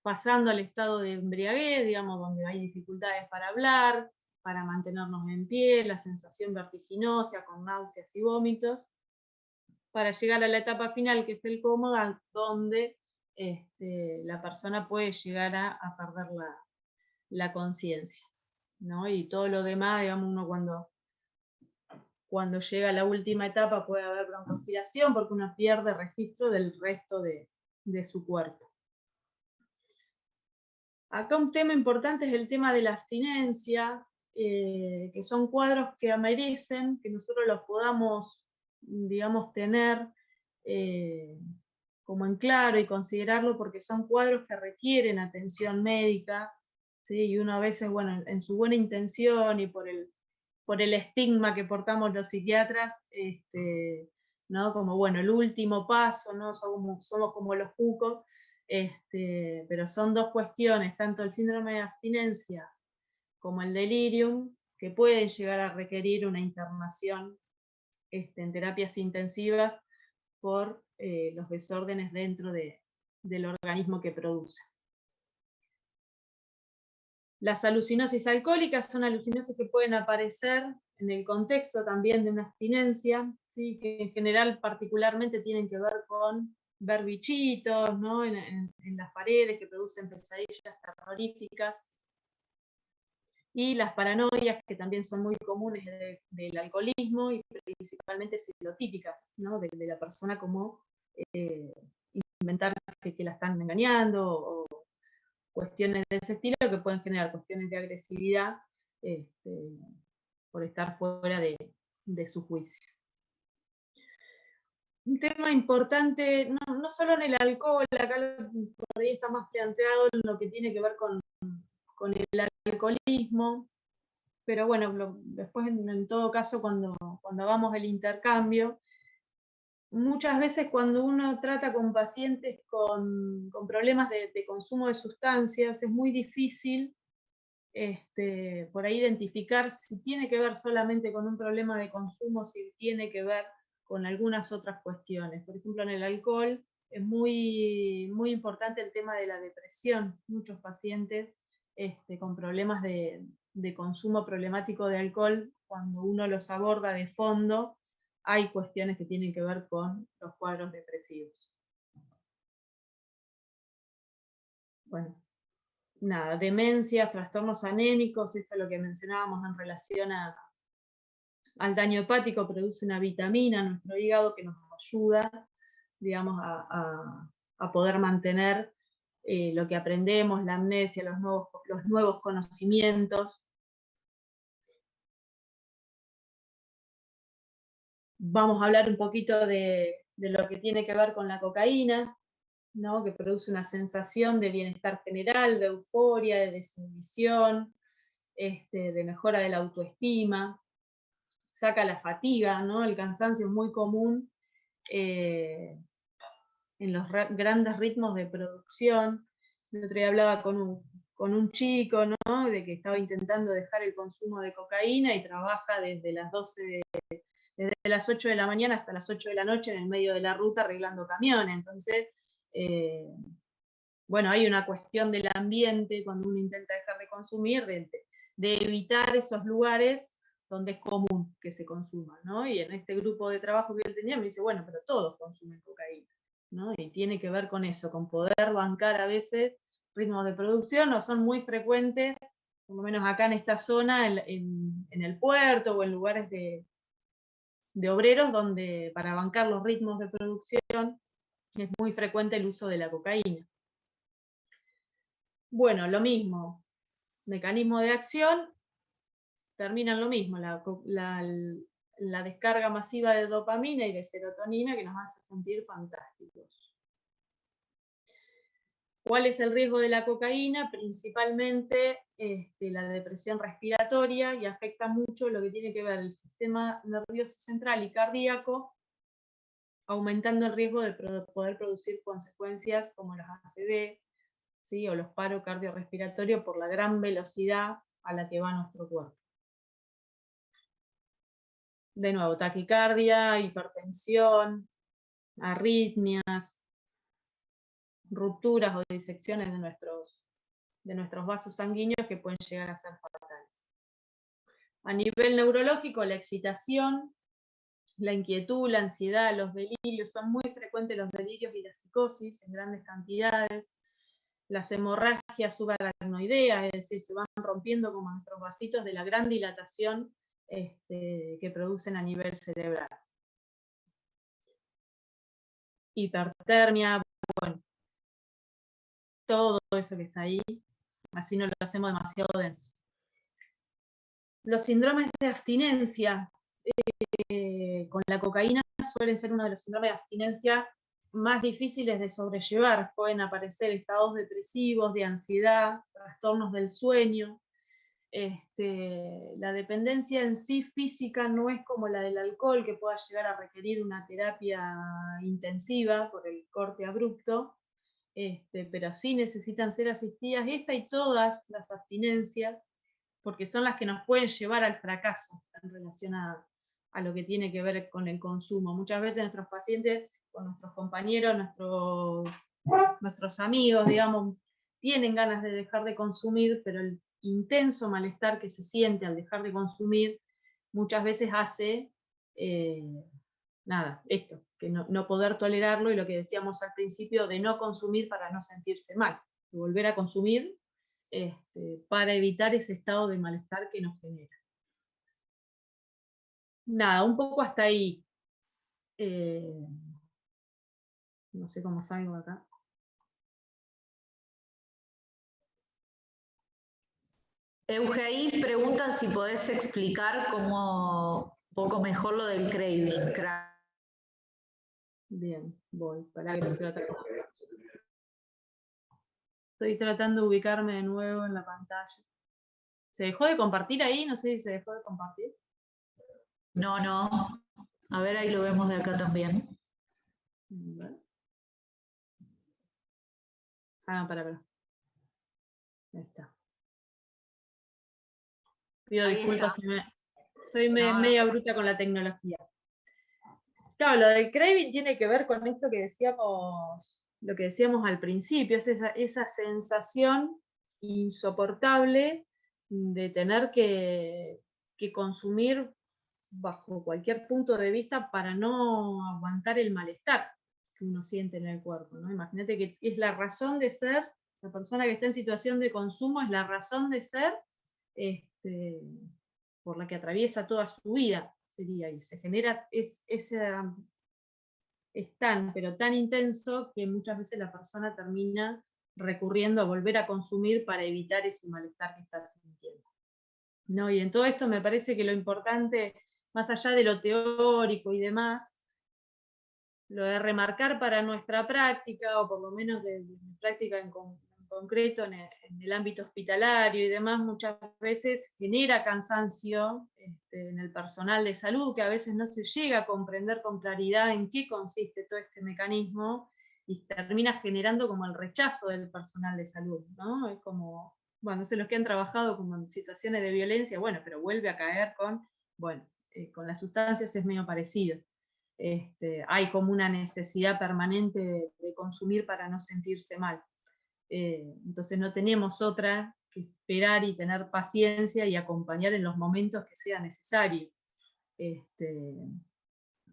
pasando al estado de embriaguez, digamos, donde hay dificultades para hablar, para mantenernos en pie, la sensación vertiginosa con náuseas y vómitos, para llegar a la etapa final, que es el coma, donde la persona puede llegar a perder la conciencia, ¿no? Y todo lo demás, digamos, uno cuando llega a la última etapa puede haber broncoaspiración porque uno pierde registro del resto de su cuerpo. Acá un tema importante es el tema de la abstinencia, que son cuadros que merecen que nosotros los podamos, digamos, tener como en claro y considerarlo porque son cuadros que requieren atención médica, ¿sí? Y uno a veces, bueno, en su buena intención y por el estigma que portamos los psiquiatras, ¿no? Como, bueno, el último paso, ¿no? Somos como los cucos, pero son dos cuestiones, tanto el síndrome de abstinencia como el delirium, que pueden llegar a requerir una internación en terapias intensivas por los desórdenes dentro del organismo que produce. Las alucinosis alcohólicas son alucinosis que pueden aparecer en el contexto también de una abstinencia, ¿sí? Que en general particularmente tienen que ver con ver bichitos, ¿no? en las paredes que producen pesadillas terroríficas. Y las paranoias, que también son muy comunes del alcoholismo y principalmente ciclotípicas, ¿no? de la persona como inventar que la están engañando o cuestiones de ese estilo que pueden generar cuestiones de agresividad por estar fuera de su juicio. Un tema importante, no solo en el alcohol, acá por ahí está más planteado en lo que tiene que ver con el alcoholismo, pero bueno, después en todo caso cuando hagamos el intercambio, muchas veces cuando uno trata con pacientes con problemas de consumo de sustancias, es muy difícil por ahí identificar si tiene que ver solamente con un problema de consumo, si tiene que ver con algunas otras cuestiones. Por ejemplo, en el alcohol es muy, muy importante el tema de la depresión. Muchos pacientes con problemas de consumo problemático de alcohol, cuando uno los aborda de fondo, hay cuestiones que tienen que ver con los cuadros depresivos. Bueno, nada, demencias, trastornos anémicos, esto es lo que mencionábamos en relación al daño hepático, produce una vitamina en nuestro hígado que nos ayuda, digamos, a poder mantener lo que aprendemos, la amnesia, los nuevos conocimientos. Vamos a hablar un poquito de lo que tiene que ver con la cocaína, ¿no? Que produce una sensación de bienestar general, de euforia, de desinhibición, de mejora de la autoestima, saca la fatiga, ¿no? El cansancio es muy común en los grandes ritmos de producción. El otro día hablaba con un chico, ¿no? De que estaba intentando dejar el consumo de cocaína y trabaja desde las 8 de la mañana hasta las 8 de la noche en el medio de la ruta arreglando camiones. Entonces, bueno, hay una cuestión del ambiente cuando uno intenta dejar de consumir, de evitar esos lugares donde es común que se consuma, ¿no? Y en este grupo de trabajo que él tenía me dice, bueno, pero todos consumen cocaína, ¿no? Y tiene que ver con eso, con poder bancar a veces ritmos de producción, no son muy frecuentes, por lo menos acá en esta zona, en el puerto o en lugares de obreros, donde para bancar los ritmos de producción es muy frecuente el uso de la cocaína. Bueno, lo mismo, mecanismo de acción, terminan lo mismo, la descarga masiva de dopamina y de serotonina que nos hace sentir fantásticos. ¿Cuál es el riesgo de la cocaína? Principalmente la depresión respiratoria, y afecta mucho lo que tiene que ver el sistema nervioso central y cardíaco, aumentando el riesgo de poder producir consecuencias como los ACV, ¿sí? O los paros cardiorrespiratorios por la gran velocidad a la que va nuestro cuerpo. De nuevo, taquicardia, hipertensión, arritmias, rupturas o disecciones de nuestros vasos sanguíneos que pueden llegar a ser fatales. A nivel neurológico, la excitación, la inquietud, la ansiedad, los delirios, son muy frecuentes los delirios y la psicosis en grandes cantidades. Las hemorragias subaracnoideas, es decir, se van rompiendo como nuestros vasitos de la gran dilatación que producen a nivel cerebral. Hipertermia, bueno, todo eso que está ahí, así no lo hacemos demasiado denso. Los síndromes de abstinencia con la cocaína suelen ser uno de los síndromes de abstinencia más difíciles de sobrellevar. Pueden aparecer estados depresivos, de ansiedad, trastornos del sueño. La dependencia en sí física no es como la del alcohol, que pueda llegar a requerir una terapia intensiva por el corte abrupto, pero sí necesitan ser asistidas esta y todas las abstinencias, porque son las que nos pueden llevar al fracaso en relación a lo que tiene que ver con el consumo. Muchas veces nuestros pacientes, con nuestros compañeros, nuestros amigos, digamos, tienen ganas de dejar de consumir, pero el intenso malestar que se siente al dejar de consumir muchas veces hace esto, que no poder tolerarlo, y lo que decíamos al principio de no consumir para no sentirse mal, de volver a consumir para evitar ese estado de malestar que nos genera. Un poco hasta ahí. No sé cómo salgo acá. Euge, ahí preguntan si podés explicar un poco mejor lo del craving. Bien, voy. Para que estoy tratando de ubicarme de nuevo en la pantalla. ¿Se dejó de compartir ahí? No sé si se dejó de compartir. No. A ver, ahí lo vemos de acá también. Para. Ahí está. Pido disculpas, soy media bruta con la tecnología. Claro, lo del craving tiene que ver con esto que decíamos, lo que decíamos al principio, es esa sensación insoportable de tener que consumir bajo cualquier punto de vista para no aguantar el malestar que uno siente en el cuerpo, ¿no? Imagínate que es la razón de ser, la persona que está en situación de consumo es la razón de ser por la que atraviesa toda su vida, sería, y se genera es tan, pero tan intenso que muchas veces la persona termina recurriendo a volver a consumir para evitar ese malestar que está sintiendo. ¿No? Y en todo esto me parece que lo importante, más allá de lo teórico y demás, lo de remarcar para nuestra práctica, o por lo menos de mi práctica en concreto en el ámbito hospitalario y demás, muchas veces genera cansancio en el personal de salud, que a veces no se llega a comprender con claridad en qué consiste todo este mecanismo, y termina generando como el rechazo del personal de salud, ¿no? Es como, bueno, no sé, los que han trabajado como en situaciones de violencia, bueno, pero vuelve a caer con las sustancias es medio parecido. Hay como una necesidad permanente de consumir para no sentirse mal. Entonces no tenemos otra que esperar y tener paciencia y acompañar en los momentos que sea necesario.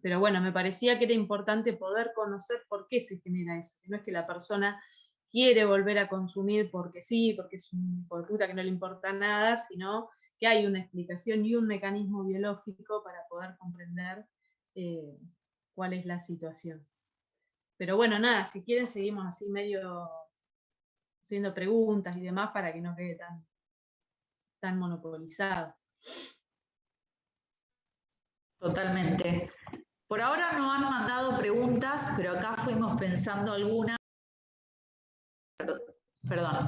Pero bueno, me parecía que era importante poder conocer por qué se genera eso. No es que la persona quiere volver a consumir porque sí, porque es un hijo de puta que no le importa nada, sino que hay una explicación y un mecanismo biológico para poder comprender cuál es la situación. Pero bueno, si quieren seguimos así medio haciendo preguntas y demás para que no quede tan monopolizado. Totalmente. Por ahora no han mandado preguntas, pero acá fuimos pensando algunas,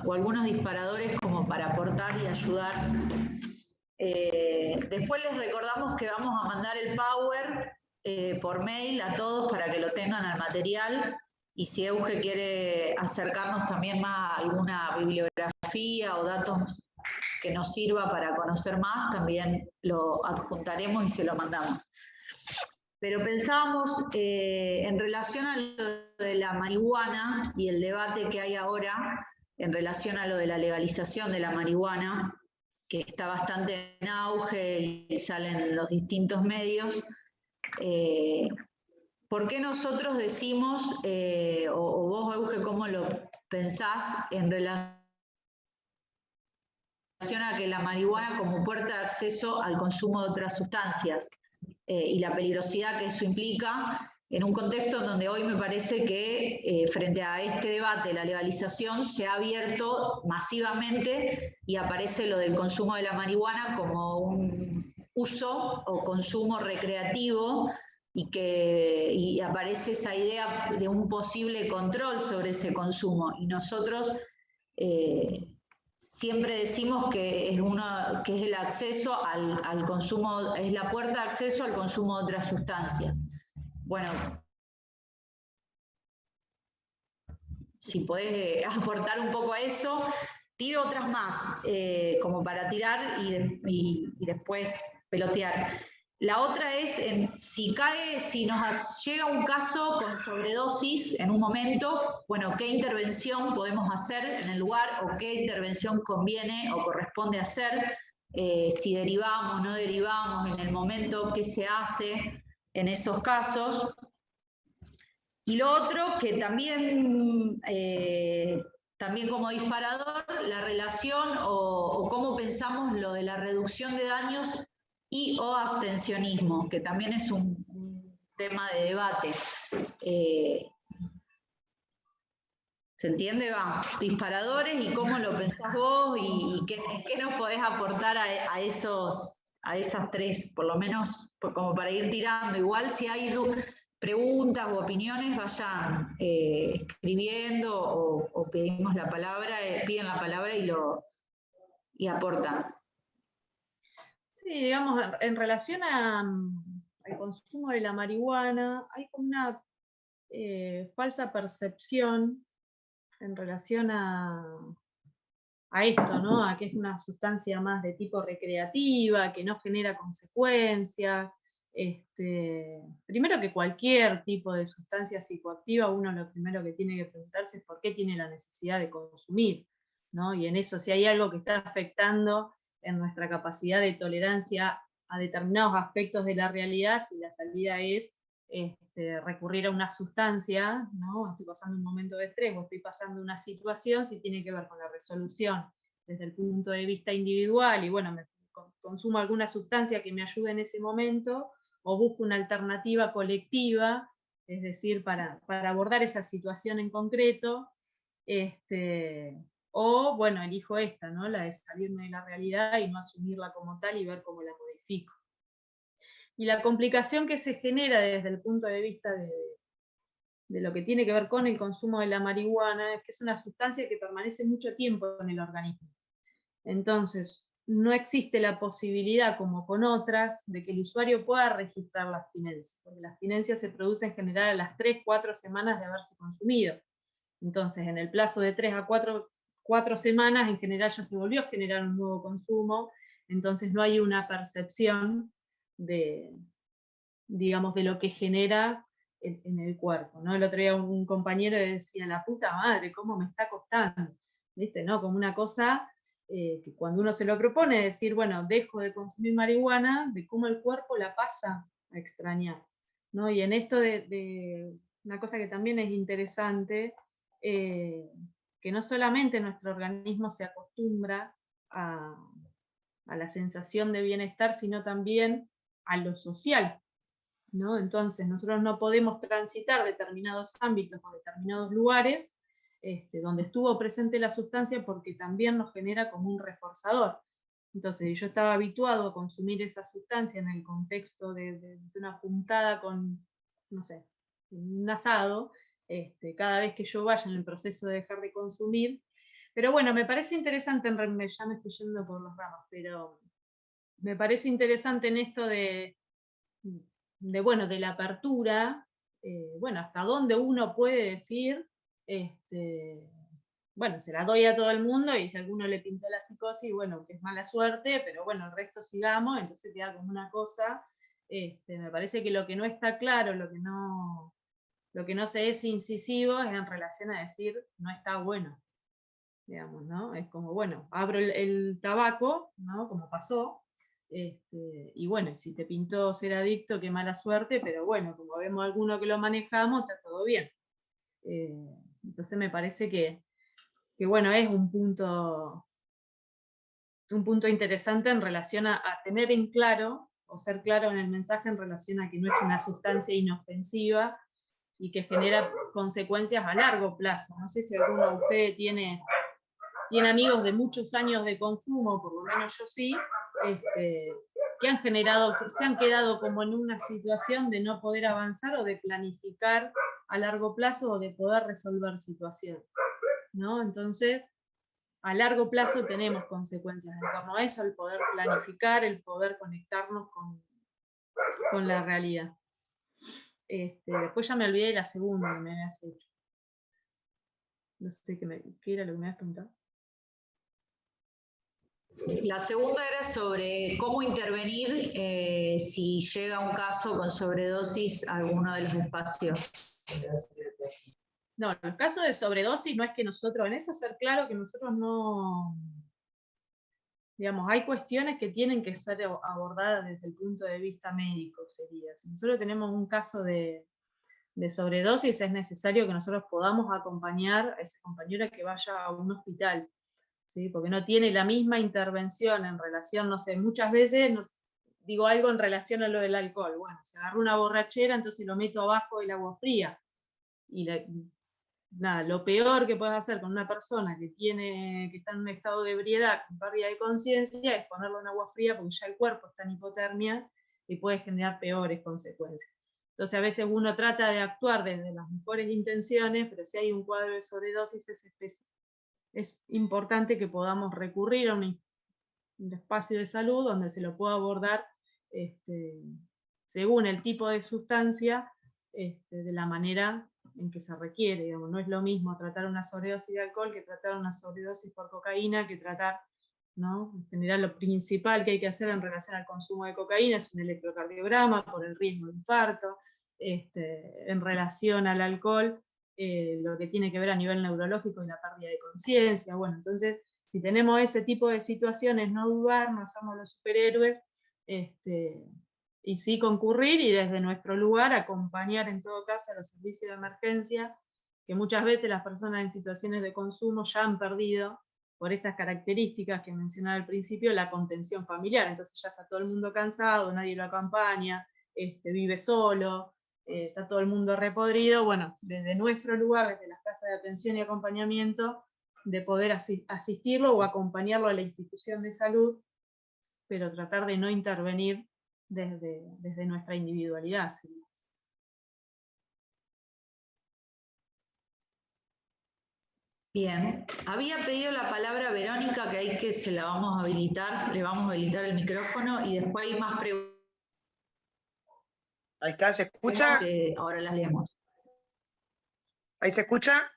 o algunos disparadores como para aportar y ayudar. Después les recordamos que vamos a mandar el Power por mail a todos para que lo tengan al material, y si Euge quiere acercarnos también más a alguna bibliografía o datos que nos sirva para conocer más, también lo adjuntaremos y se lo mandamos. Pero pensábamos en relación a lo de la marihuana y el debate que hay ahora en relación a lo de la legalización de la marihuana, que está bastante en auge y salen en los distintos medios. ¿Por qué nosotros decimos, o vos, Euge, cómo lo pensás en relación a que la marihuana como puerta de acceso al consumo de otras sustancias y la peligrosidad que eso implica en un contexto donde hoy me parece que frente a este debate, la legalización se ha abierto masivamente y aparece lo del consumo de la marihuana como un uso o consumo recreativo y aparece esa idea de un posible control sobre ese consumo. Y nosotros siempre decimos que es el acceso al consumo, es la puerta de acceso al consumo de otras sustancias. Bueno, si podés aportar un poco a eso, tiro otras más, como para tirar y después pelotear. La otra es, si nos llega un caso con sobredosis en un momento, bueno, ¿qué intervención podemos hacer en el lugar o qué intervención conviene o corresponde hacer? Si derivamos, no derivamos, en el momento, ¿qué se hace en esos casos? Y lo otro, que también como disparador, la relación o cómo pensamos lo de la reducción de daños y o abstencionismo, que también es un tema de debate. ¿Se entiende? Va, disparadores y cómo lo pensás vos y qué nos podés aportar a esas tres, por lo menos como para ir tirando. Igual si hay preguntas u opiniones, vayan escribiendo o pedimos la palabra, piden la palabra y aportan. Sí, digamos, en relación al consumo de la marihuana, hay como una falsa percepción en relación a esto, ¿no? A que es una sustancia más de tipo recreativa, que no genera consecuencias. Primero que cualquier tipo de sustancia psicoactiva, uno lo primero que tiene que preguntarse es por qué tiene la necesidad de consumir, ¿no? Y en eso, si hay algo que está afectando en nuestra capacidad de tolerancia a determinados aspectos de la realidad, si la salida es recurrir a una sustancia, ¿no? Estoy pasando un momento de estrés o estoy pasando una situación, si tiene que ver con la resolución desde el punto de vista individual y bueno, consumo alguna sustancia que me ayude en ese momento o busco una alternativa colectiva, es decir, para abordar esa situación en concreto, o bueno, elijo esta, ¿no? La de salirme de la realidad y no asumirla como tal y ver cómo la modifico. Y la complicación que se genera desde el punto de vista de lo que tiene que ver con el consumo de la marihuana es que es una sustancia que permanece mucho tiempo en el organismo. Entonces, no existe la posibilidad, como con otras, de que el usuario pueda registrar la abstinencia, porque la abstinencia se produce en general a las 3-4 semanas de haberse consumido. Entonces, en el plazo de 3 a 4 semanas, en general ya se volvió a generar un nuevo consumo, entonces no hay una percepción digamos, de lo que genera en el cuerpo, ¿no? El otro día un compañero decía, la puta madre, ¿cómo me está costando? ¿Viste? ¿No? Como una cosa que cuando uno se lo propone, decir, bueno, dejo de consumir marihuana, de cómo el cuerpo la pasa a extrañar, ¿no? Y en esto de una cosa que también es interesante, que no solamente nuestro organismo se acostumbra a la sensación de bienestar, sino también a lo social, ¿no? Entonces nosotros no podemos transitar determinados ámbitos o determinados lugares donde estuvo presente la sustancia porque también nos genera como un reforzador. Entonces, yo estaba habituado a consumir esa sustancia en el contexto de una juntada con, no sé, un asado, cada vez que yo vaya en el proceso de dejar de consumir. Pero bueno, me parece interesante, ya me estoy yendo por las ramas, pero me parece interesante en esto bueno, de la apertura, bueno, hasta dónde uno puede decir, bueno, se la doy a todo el mundo y si a alguno le pintó la psicosis, bueno, que es mala suerte, pero bueno, el resto sigamos, entonces queda como una cosa, me parece que lo que no está claro, lo que no se es incisivo es en relación a decir, no está bueno, digamos, ¿no? Es como, bueno, abro el tabaco, ¿no? Como pasó, y bueno, si te pintó ser adicto, qué mala suerte, pero bueno, como vemos alguno que lo manejamos, está todo bien. Entonces me parece que bueno, es un punto interesante en relación a tener en claro, o ser claro en el mensaje en relación a que no es una sustancia inofensiva y que genera consecuencias a largo plazo. No sé si alguno de ustedes tiene amigos de muchos años de consumo, por lo menos yo sí, que se han quedado como en una situación de no poder avanzar o de planificar a largo plazo o de poder resolver situaciones, ¿no? Entonces, a largo plazo tenemos consecuencias en torno a eso, el poder planificar, el poder conectarnos con la realidad. Después ya me olvidé de la segunda que me habías hecho. No sé qué era lo que me habías preguntado. La segunda era sobre cómo intervenir si llega un caso con sobredosis a alguno de los espacios. No, en el caso de sobredosis no es que nosotros, en eso ser claro que nosotros no, digamos, hay cuestiones que tienen que ser abordadas desde el punto de vista médico, sería. Si nosotros tenemos un caso de sobredosis, es necesario que nosotros podamos acompañar a ese compañero a que vaya a un hospital, ¿sí? Porque no tiene la misma intervención en relación, no sé, muchas veces, digo algo en relación a lo del alcohol, bueno, se agarra una borrachera, entonces lo meto abajo del agua fría, y nada, lo peor que puedes hacer con una persona que está en un estado de ebriedad, con pérdida de conciencia, es ponerlo en agua fría porque ya el cuerpo está en hipotermia y puede generar peores consecuencias. Entonces a veces uno trata de actuar desde las mejores intenciones, pero si hay un cuadro de sobredosis es importante que podamos recurrir a un espacio de salud donde se lo pueda abordar según el tipo de sustancia, de la manera en que se requiere. Digamos, no es lo mismo tratar una sobredosis de alcohol que tratar una sobredosis por cocaína, que tratar, ¿no? En general, lo principal que hay que hacer en relación al consumo de cocaína es un electrocardiograma por el riesgo de infarto. En relación al alcohol, lo que tiene que ver a nivel neurológico es la pérdida de conciencia. Bueno, entonces, si tenemos ese tipo de situaciones, no dudar, no hacernos los superhéroes, y sí concurrir y desde nuestro lugar acompañar en todo caso a los servicios de emergencia, que muchas veces las personas en situaciones de consumo ya han perdido, por estas características que mencionaba al principio, la contención familiar. Entonces ya está todo el mundo cansado, nadie lo acompaña, vive solo, está todo el mundo repodrido. Bueno, desde nuestro lugar, desde las casas de atención y acompañamiento, de poder asistirlo o acompañarlo a la institución de salud, pero tratar de no intervenir desde nuestra individualidad. ¿Sí? Bien, había pedido la palabra Verónica, que ahí que se la vamos a habilitar, le vamos a habilitar el micrófono y después hay más preguntas. Ahí está, ¿se escucha? Ahora las leemos. ¿Ahí se escucha?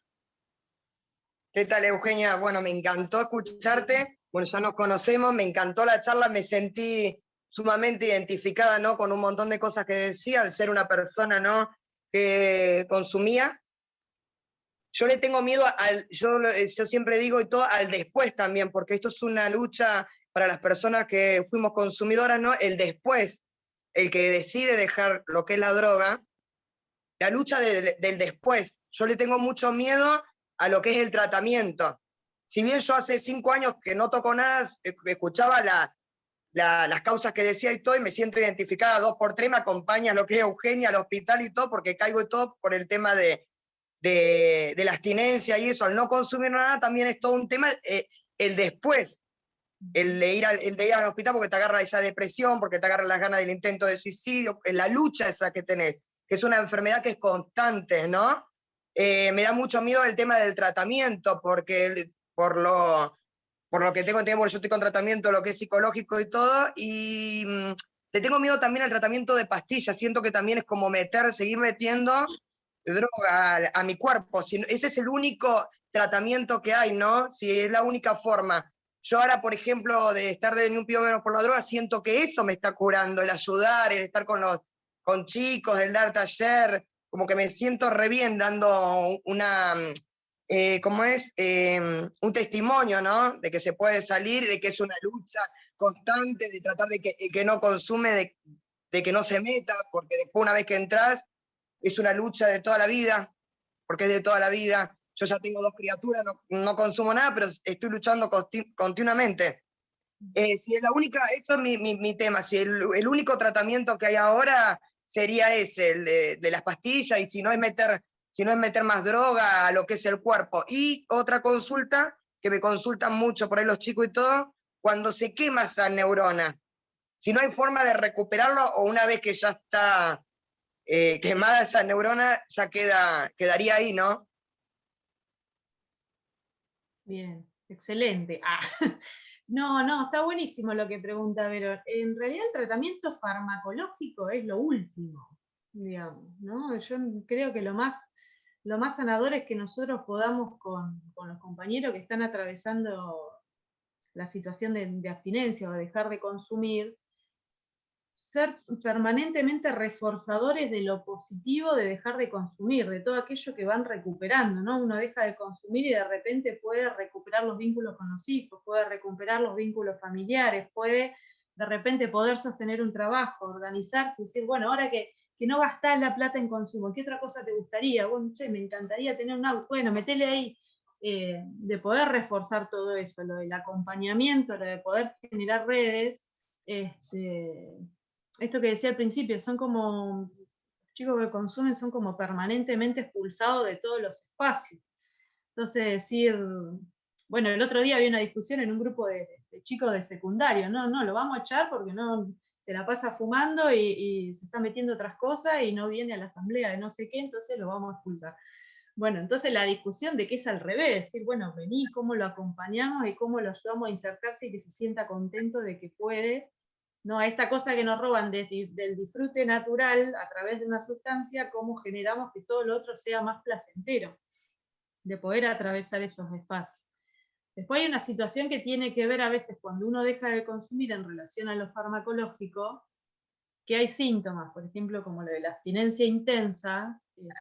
¿Qué tal, Eugenia? Bueno, me encantó escucharte. Bueno, ya nos conocemos, me encantó la charla, me sentí sumamente identificada, ¿no? Con un montón de cosas que decía, al ser una persona, ¿no? Que consumía. Yo le tengo miedo yo siempre digo y todo, al después también, porque esto es una lucha para las personas que fuimos consumidoras, ¿no? El después, el que decide dejar lo que es la droga, la lucha del después. Yo le tengo mucho miedo a lo que es el tratamiento. Si bien yo hace 5 años que no toco nada, escuchaba las causas que decía y todo, y me siento identificada 2x3, me acompaña lo que es Eugenia al hospital y todo, porque caigo y todo por el tema de la abstinencia y eso, al no consumir nada, también es todo un tema, el después. el de ir al hospital porque te agarra esa depresión, porque te agarra las ganas del intento de suicidio, la lucha esa que tenés, que es una enfermedad que es constante, ¿no? Me da mucho miedo el tema del tratamiento, porque por lo que tengo entendido, porque yo estoy con tratamiento, lo que es psicológico y todo, y le tengo miedo también al tratamiento de pastillas, siento que también es como seguir metiendo droga a mi cuerpo, ese es el único tratamiento que hay, ¿no? Si es la única forma. Yo ahora, por ejemplo, de estar de Ni un pío menos por la droga, siento que eso me está curando, el ayudar, el estar con chicos, el dar taller, como que me siento re bien dando una... ¿cómo es? Un testimonio, ¿no? De que se puede salir, de que es una lucha constante, de tratar de que el que no consume, de que no se meta, porque después una vez que entras, es una lucha de toda la vida, porque es de toda la vida. Yo ya tengo 2 criaturas, no consumo nada, pero estoy luchando continuamente. Si es la única, eso es mi tema, si el único tratamiento que hay ahora sería ese, el de las pastillas, y si no es meter más droga a lo que es el cuerpo. Y otra consulta, que me consultan mucho por ahí los chicos y todo, cuando se quema esa neurona, si no hay forma de recuperarlo, o una vez que ya está quemada esa neurona, ya quedaría ahí, ¿no? Bien, excelente. No, no, está buenísimo lo que pregunta Vero. En realidad el tratamiento farmacológico es lo último, digamos, ¿no? Yo creo que lo más sanador es que nosotros podamos con los compañeros que están atravesando la situación de abstinencia o de dejar de consumir, ser permanentemente reforzadores de lo positivo de dejar de consumir, de todo aquello que van recuperando, ¿no? Uno deja de consumir y de repente puede recuperar los vínculos con los hijos, puede recuperar los vínculos familiares, puede de repente poder sostener un trabajo, organizarse y decir, bueno, ahora que no gastás la plata en consumo, ¿qué otra cosa te gustaría? Bueno, no sé, me encantaría tener un auto, bueno, metele ahí. De poder reforzar todo eso, lo del acompañamiento, lo de poder generar redes, esto que decía al principio, son como, chicos que consumen son como permanentemente expulsados de todos los espacios. Entonces decir, bueno, el otro día había una discusión en un grupo de chicos de secundario, no, lo vamos a echar porque no se la pasa fumando y se está metiendo otras cosas y no viene a la asamblea de no sé qué, entonces lo vamos a expulsar. Bueno, entonces la discusión de que es al revés, decir, bueno, vení, cómo lo acompañamos y cómo lo ayudamos a insertarse y que se sienta contento de que puede, ¿no? A esta cosa que nos roban del disfrute natural a través de una sustancia, cómo generamos que todo lo otro sea más placentero, de poder atravesar esos espacios. Después hay una situación que tiene que ver a veces cuando uno deja de consumir en relación a lo farmacológico, que hay síntomas, por ejemplo, como lo de la abstinencia intensa,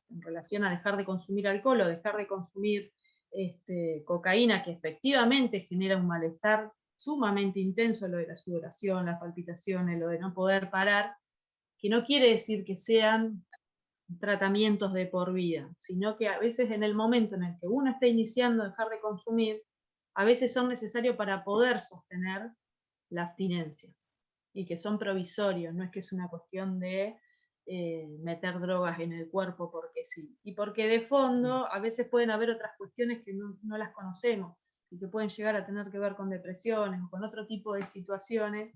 en relación a dejar de consumir alcohol o dejar de consumir cocaína, que efectivamente genera un malestar sumamente intenso, lo de la sudoración, las palpitaciones, lo de no poder parar, que no quiere decir que sean tratamientos de por vida, sino que a veces en el momento en el que uno está iniciando a dejar de consumir, a veces son necesarios para poder sostener la abstinencia, y que son provisorios, no es que es una cuestión de meter drogas en el cuerpo porque sí. Y porque de fondo a veces pueden haber otras cuestiones que no las conocemos y que pueden llegar a tener que ver con depresiones o con otro tipo de situaciones,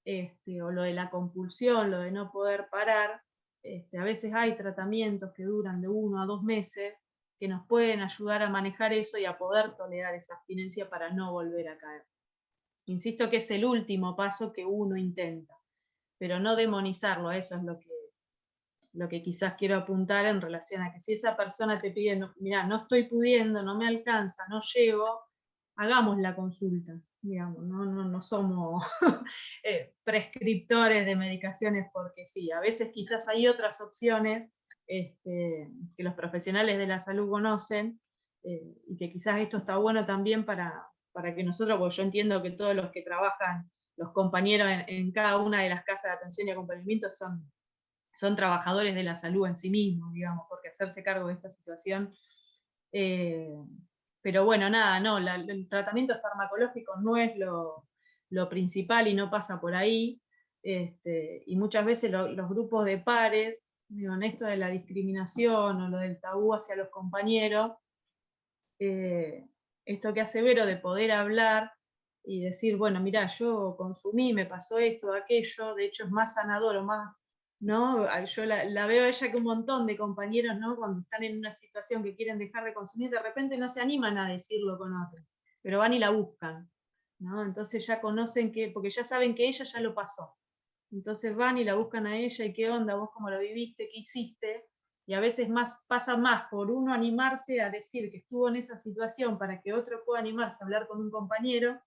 o lo de la compulsión, lo de no poder parar. A veces hay tratamientos que duran de 1 a 2 meses que nos pueden ayudar a manejar eso y a poder tolerar esa abstinencia para no volver a caer. Insisto que es el último paso que uno intenta, pero no demonizarlo, eso es lo que quizás quiero apuntar en relación a que si esa persona te pide, mira, no estoy pudiendo, no me alcanza, no llego, hagamos la consulta, digamos, no somos prescriptores de medicaciones porque sí, a veces quizás hay otras opciones que los profesionales de la salud conocen, y que quizás esto está bueno también para que nosotros, porque yo entiendo que todos los que trabajan, los compañeros en cada una de las casas de atención y acompañamiento son trabajadores de la salud en sí mismos, digamos, porque hacerse cargo de esta situación. Pero bueno, nada, no, el tratamiento farmacológico no es lo principal y no pasa por ahí. Y muchas veces los grupos de pares, digo, en esto de la discriminación o lo del tabú hacia los compañeros, esto que hace Vero de poder hablar y decir, bueno, mira, yo consumí, me pasó esto, aquello, de hecho es más sanador o más, ¿no? Yo la veo a ella que un montón de compañeros, ¿no? Cuando están en una situación que quieren dejar de consumir, de repente no se animan a decirlo con otros, pero van y la buscan, ¿no? Entonces ya conocen que, porque ya saben que ella ya lo pasó. Entonces van y la buscan a ella, y qué onda, vos cómo lo viviste, qué hiciste, y a veces pasa más por uno animarse a decir que estuvo en esa situación para que otro pueda animarse a hablar con un compañero,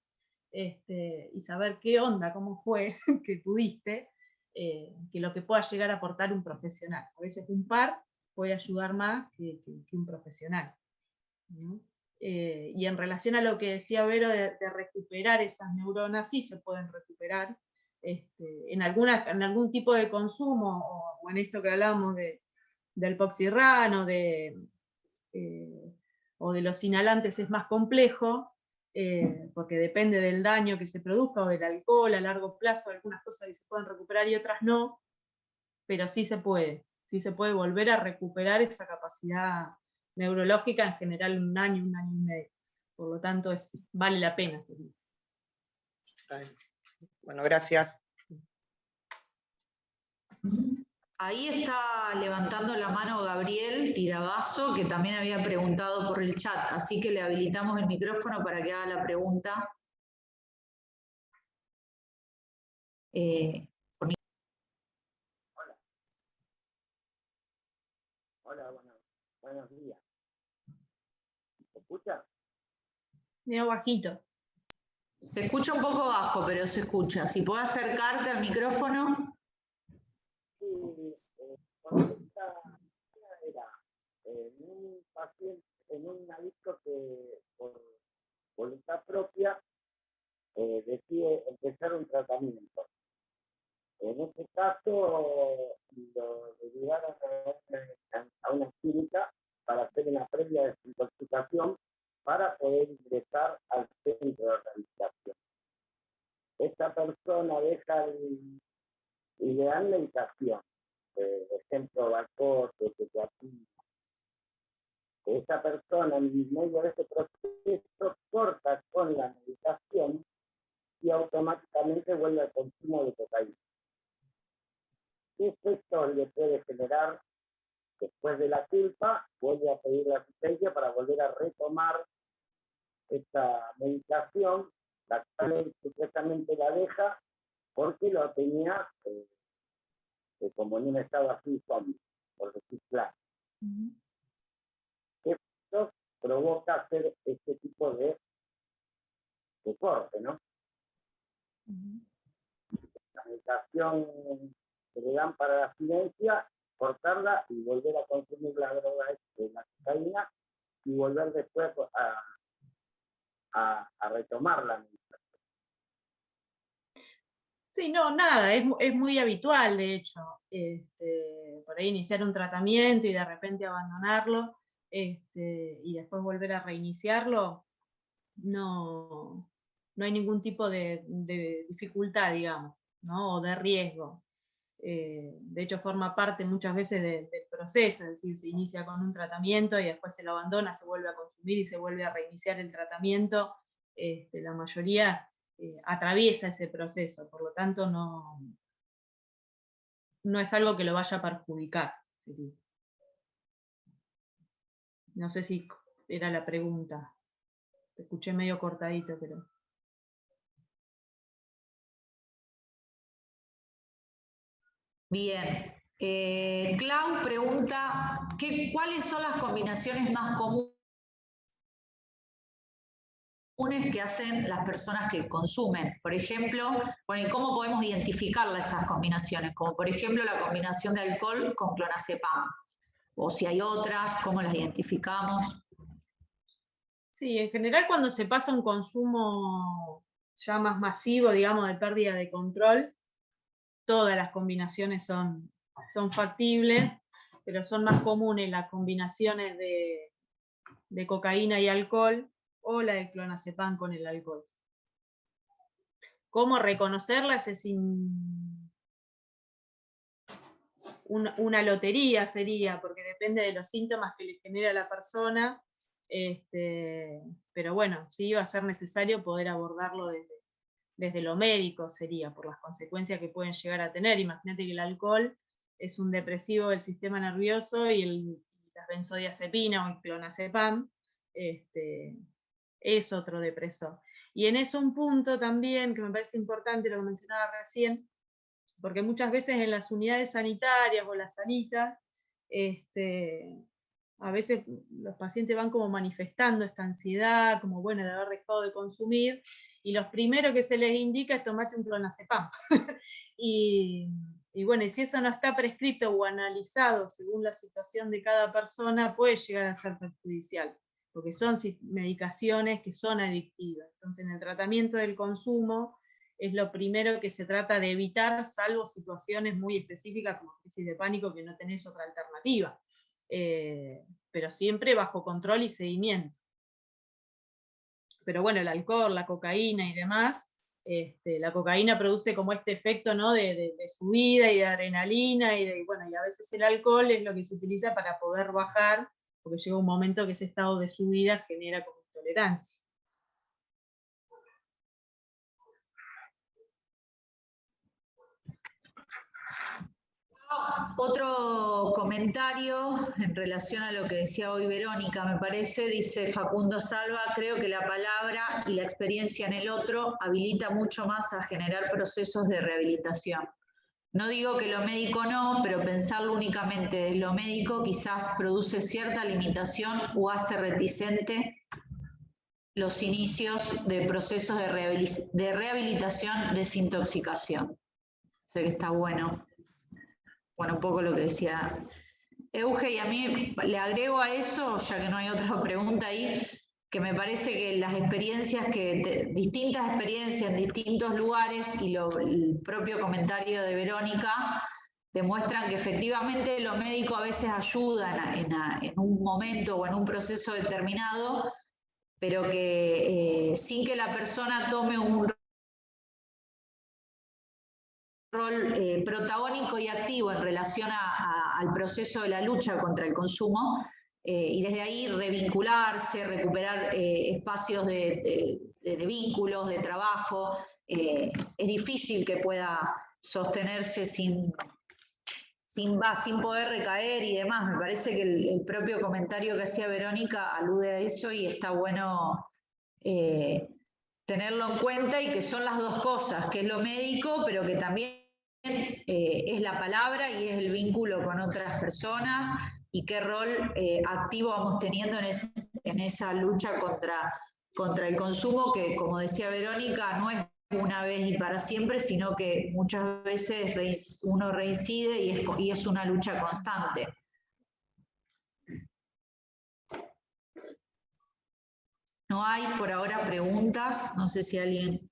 y saber qué onda, cómo fue que pudiste, que lo que pueda llegar a aportar un profesional. A veces un par puede ayudar más que un profesional, ¿no? Y en relación a lo que decía Vero de recuperar esas neuronas, sí se pueden recuperar en algún tipo de consumo, o en esto que hablábamos del Poxirran o de los inhalantes es más complejo, porque depende del daño que se produzca o del alcohol a largo plazo, algunas cosas que se pueden recuperar y otras no, pero sí se puede volver a recuperar esa capacidad neurológica en general un año y medio. Por lo tanto, vale la pena seguir. Bueno, gracias. Ahí está levantando la mano Gabriel Tirabazo, que también había preguntado por el chat, así que le habilitamos el micrófono para que haga la pregunta. Hola, buenos días. ¿Se escucha? Medio bajito. Se escucha un poco bajo, pero se escucha. Si puedes acercarte al micrófono. Sí, consulta era un paciente, en un adicto que por voluntad propia decide empezar un tratamiento. En este caso, lo llevaron a una clínica para hacer una previa desintoxicación para poder ingresar al centro de rehabilitación. Esta persona deja y le dan medicación, por ejemplo, Valcote, Tecuatina. Esa persona en medio de ese proceso corta con la medicación y automáticamente vuelve al consumo de cocaína. ¿Qué efecto le puede generar después de la culpa? Vuelve a pedir la asistencia para volver a retomar esta medicación, la cual supuestamente la deja porque lo tenía como en un estado así zombie, por decir claro. Esto provoca hacer este tipo de corte, ¿no? La medicación que le dan para la abstinencia, cortarla y volver a consumir la droga de la cocaína y volver después a retomar la medicación. Sí, no, nada, es muy habitual, de hecho, por ahí iniciar un tratamiento y de repente abandonarlo, y después volver a reiniciarlo, no hay ningún tipo de dificultad, digamos, ¿no? O de riesgo. De hecho, forma parte muchas veces del proceso, es decir, se inicia con un tratamiento y después se lo abandona, se vuelve a consumir y se vuelve a reiniciar el tratamiento. La mayoría atraviesa ese proceso, por lo tanto no es algo que lo vaya a perjudicar. No sé si era la pregunta. Te escuché medio cortadito, pero... Bien. Clau pregunta, ¿cuáles son las combinaciones más comunes que hacen las personas que consumen? Por ejemplo, bueno, ¿y cómo podemos identificar esas combinaciones? Como por ejemplo la combinación de alcohol con clonazepam. O si hay otras, ¿cómo las identificamos? Sí, en general cuando se pasa un consumo ya más masivo, digamos, de pérdida de control, todas las combinaciones son factibles, pero son más comunes las combinaciones de cocaína y alcohol o la de clonazepam con el alcohol. ¿Cómo reconocerlas? Es una lotería sería, porque depende de los síntomas que le genera a la persona, Pero bueno, sí va a ser necesario poder abordarlo desde lo médico, sería, por las consecuencias que pueden llegar a tener. Imagínate que el alcohol es un depresivo del sistema nervioso y las benzodiazepinas o el clonazepam es otro depresor. Y en eso un punto también, que me parece importante, lo que mencionaba recién, porque muchas veces en las unidades sanitarias o las sanitas, a veces los pacientes van como manifestando esta ansiedad, como bueno, de haber dejado de consumir, y lo primero que se les indica es tomate un clonazepam. y bueno, y si eso no está prescrito o analizado según la situación de cada persona, puede llegar a ser perjudicial, porque son medicaciones que son adictivas. Entonces, en el tratamiento del consumo, es lo primero que se trata de evitar, salvo situaciones muy específicas como crisis de pánico, que no tenés otra alternativa. Pero siempre bajo control y seguimiento. Pero bueno, el alcohol, la cocaína y demás, la cocaína produce como este efecto, ¿no? de subida y de adrenalina, y a veces el alcohol es lo que se utiliza para poder bajar, porque llega un momento que ese estado de subida genera como intolerancia. Otro comentario en relación a lo que decía hoy Verónica, me parece, dice Facundo Salva, creo que la palabra y la experiencia en el otro habilita mucho más a generar procesos de rehabilitación. No digo que lo médico no, pero pensarlo únicamente de lo médico quizás produce cierta limitación o hace reticente los inicios de procesos de rehabilitación, desintoxicación. Sé que está bueno. Bueno, un poco lo que decía Euge, y a mí le agrego a eso, ya que no hay otra pregunta ahí, que me parece que las experiencias, distintas experiencias en distintos lugares, y el propio comentario de Verónica, demuestran que efectivamente lo médico a veces ayuda en un momento o en un proceso determinado, pero que sin que la persona tome un rol protagónico y activo en relación al proceso de la lucha contra el consumo, y desde ahí revincularse, recuperar espacios de vínculos, de trabajo. Es difícil que pueda sostenerse sin poder recaer y demás. Me parece que el propio comentario que hacía Verónica alude a eso, y está bueno tenerlo en cuenta, y que son las dos cosas, que es lo médico, pero que también es la palabra y es el vínculo con otras personas, y qué rol activo vamos teniendo en esa lucha contra el consumo, que, como decía Verónica, no es una vez y para siempre, sino que muchas veces uno reincide y es una lucha constante. No hay por ahora preguntas, no sé si alguien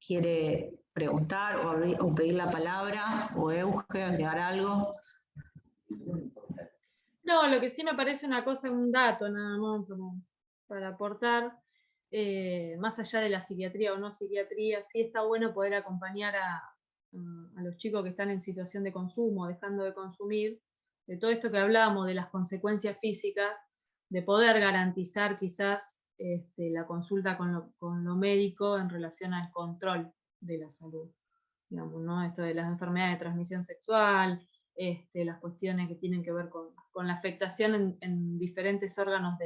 quiere preguntar o pedir la palabra, o Euge, agregar algo. No, lo que sí me parece una cosa, un dato nada más para aportar, más allá de la psiquiatría o no psiquiatría, sí está bueno poder acompañar a los chicos que están en situación de consumo, dejando de consumir, de todo esto que hablábamos, de las consecuencias físicas, de poder garantizar quizás la consulta con lo médico en relación al control de la salud. Digamos, ¿no? Esto de las enfermedades de transmisión sexual, las cuestiones que tienen que ver con la afectación en diferentes órganos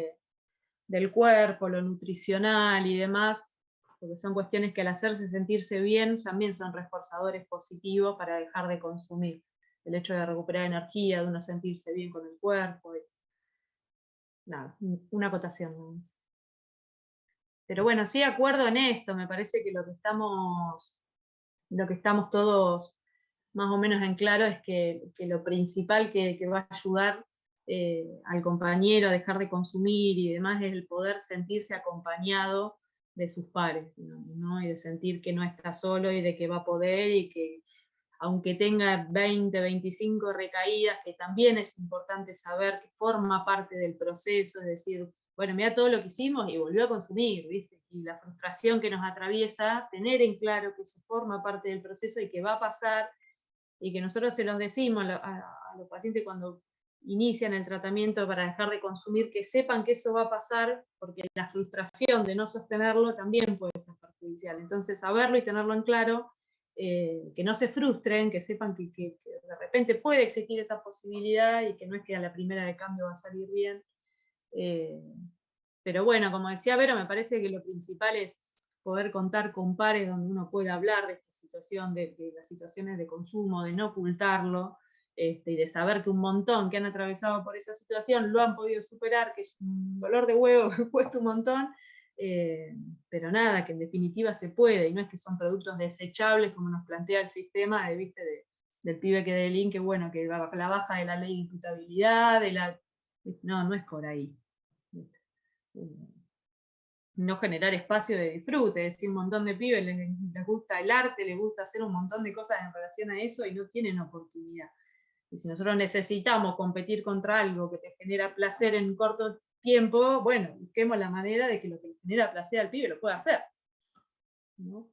del cuerpo, lo nutricional y demás, porque son cuestiones que al hacerse sentirse bien también son reforzadores positivos para dejar de consumir. El hecho de recuperar energía, de uno sentirse bien con el cuerpo. Nada, una acotación. Vamos. Pero bueno, sí acuerdo en esto, me parece que lo que estamos todos más o menos en claro es que lo principal que va a ayudar al compañero a dejar de consumir y demás es el poder sentirse acompañado de sus pares, ¿no? Y de sentir que no está solo y de que va a poder, y que aunque tenga 20, 25 recaídas, que también es importante saber que forma parte del proceso, es decir, bueno, mira todo lo que hicimos y volvió a consumir, ¿viste? Y la frustración que nos atraviesa, tener en claro que eso forma parte del proceso y que va a pasar, y que nosotros se los decimos a los pacientes cuando inician el tratamiento para dejar de consumir, que sepan que eso va a pasar, porque la frustración de no sostenerlo también puede ser perjudicial. Entonces, saberlo y tenerlo en claro, que no se frustren, que sepan que de repente puede existir esa posibilidad y que no es que a la primera de cambio va a salir bien. Pero bueno, como decía Vero, me parece que lo principal es poder contar con pares donde uno pueda hablar de esta situación, de las situaciones de consumo, de no ocultarlo, y de saber que un montón que han atravesado por esa situación lo han podido superar, que es un dolor de huevo que cuesta un montón, pero nada, que en definitiva se puede, y no es que son productos desechables como nos plantea el sistema, del pibe que delinque, bueno, que la baja de la ley de imputabilidad, no es por ahí. No generar espacio de disfrute, es decir, un montón de pibes les gusta el arte, les gusta hacer un montón de cosas en relación a eso y no tienen oportunidad. Y si nosotros necesitamos competir contra algo que te genera placer en corto tiempo, bueno, busquemos la manera de que lo que le genera placer al pibe lo pueda hacer, ¿no?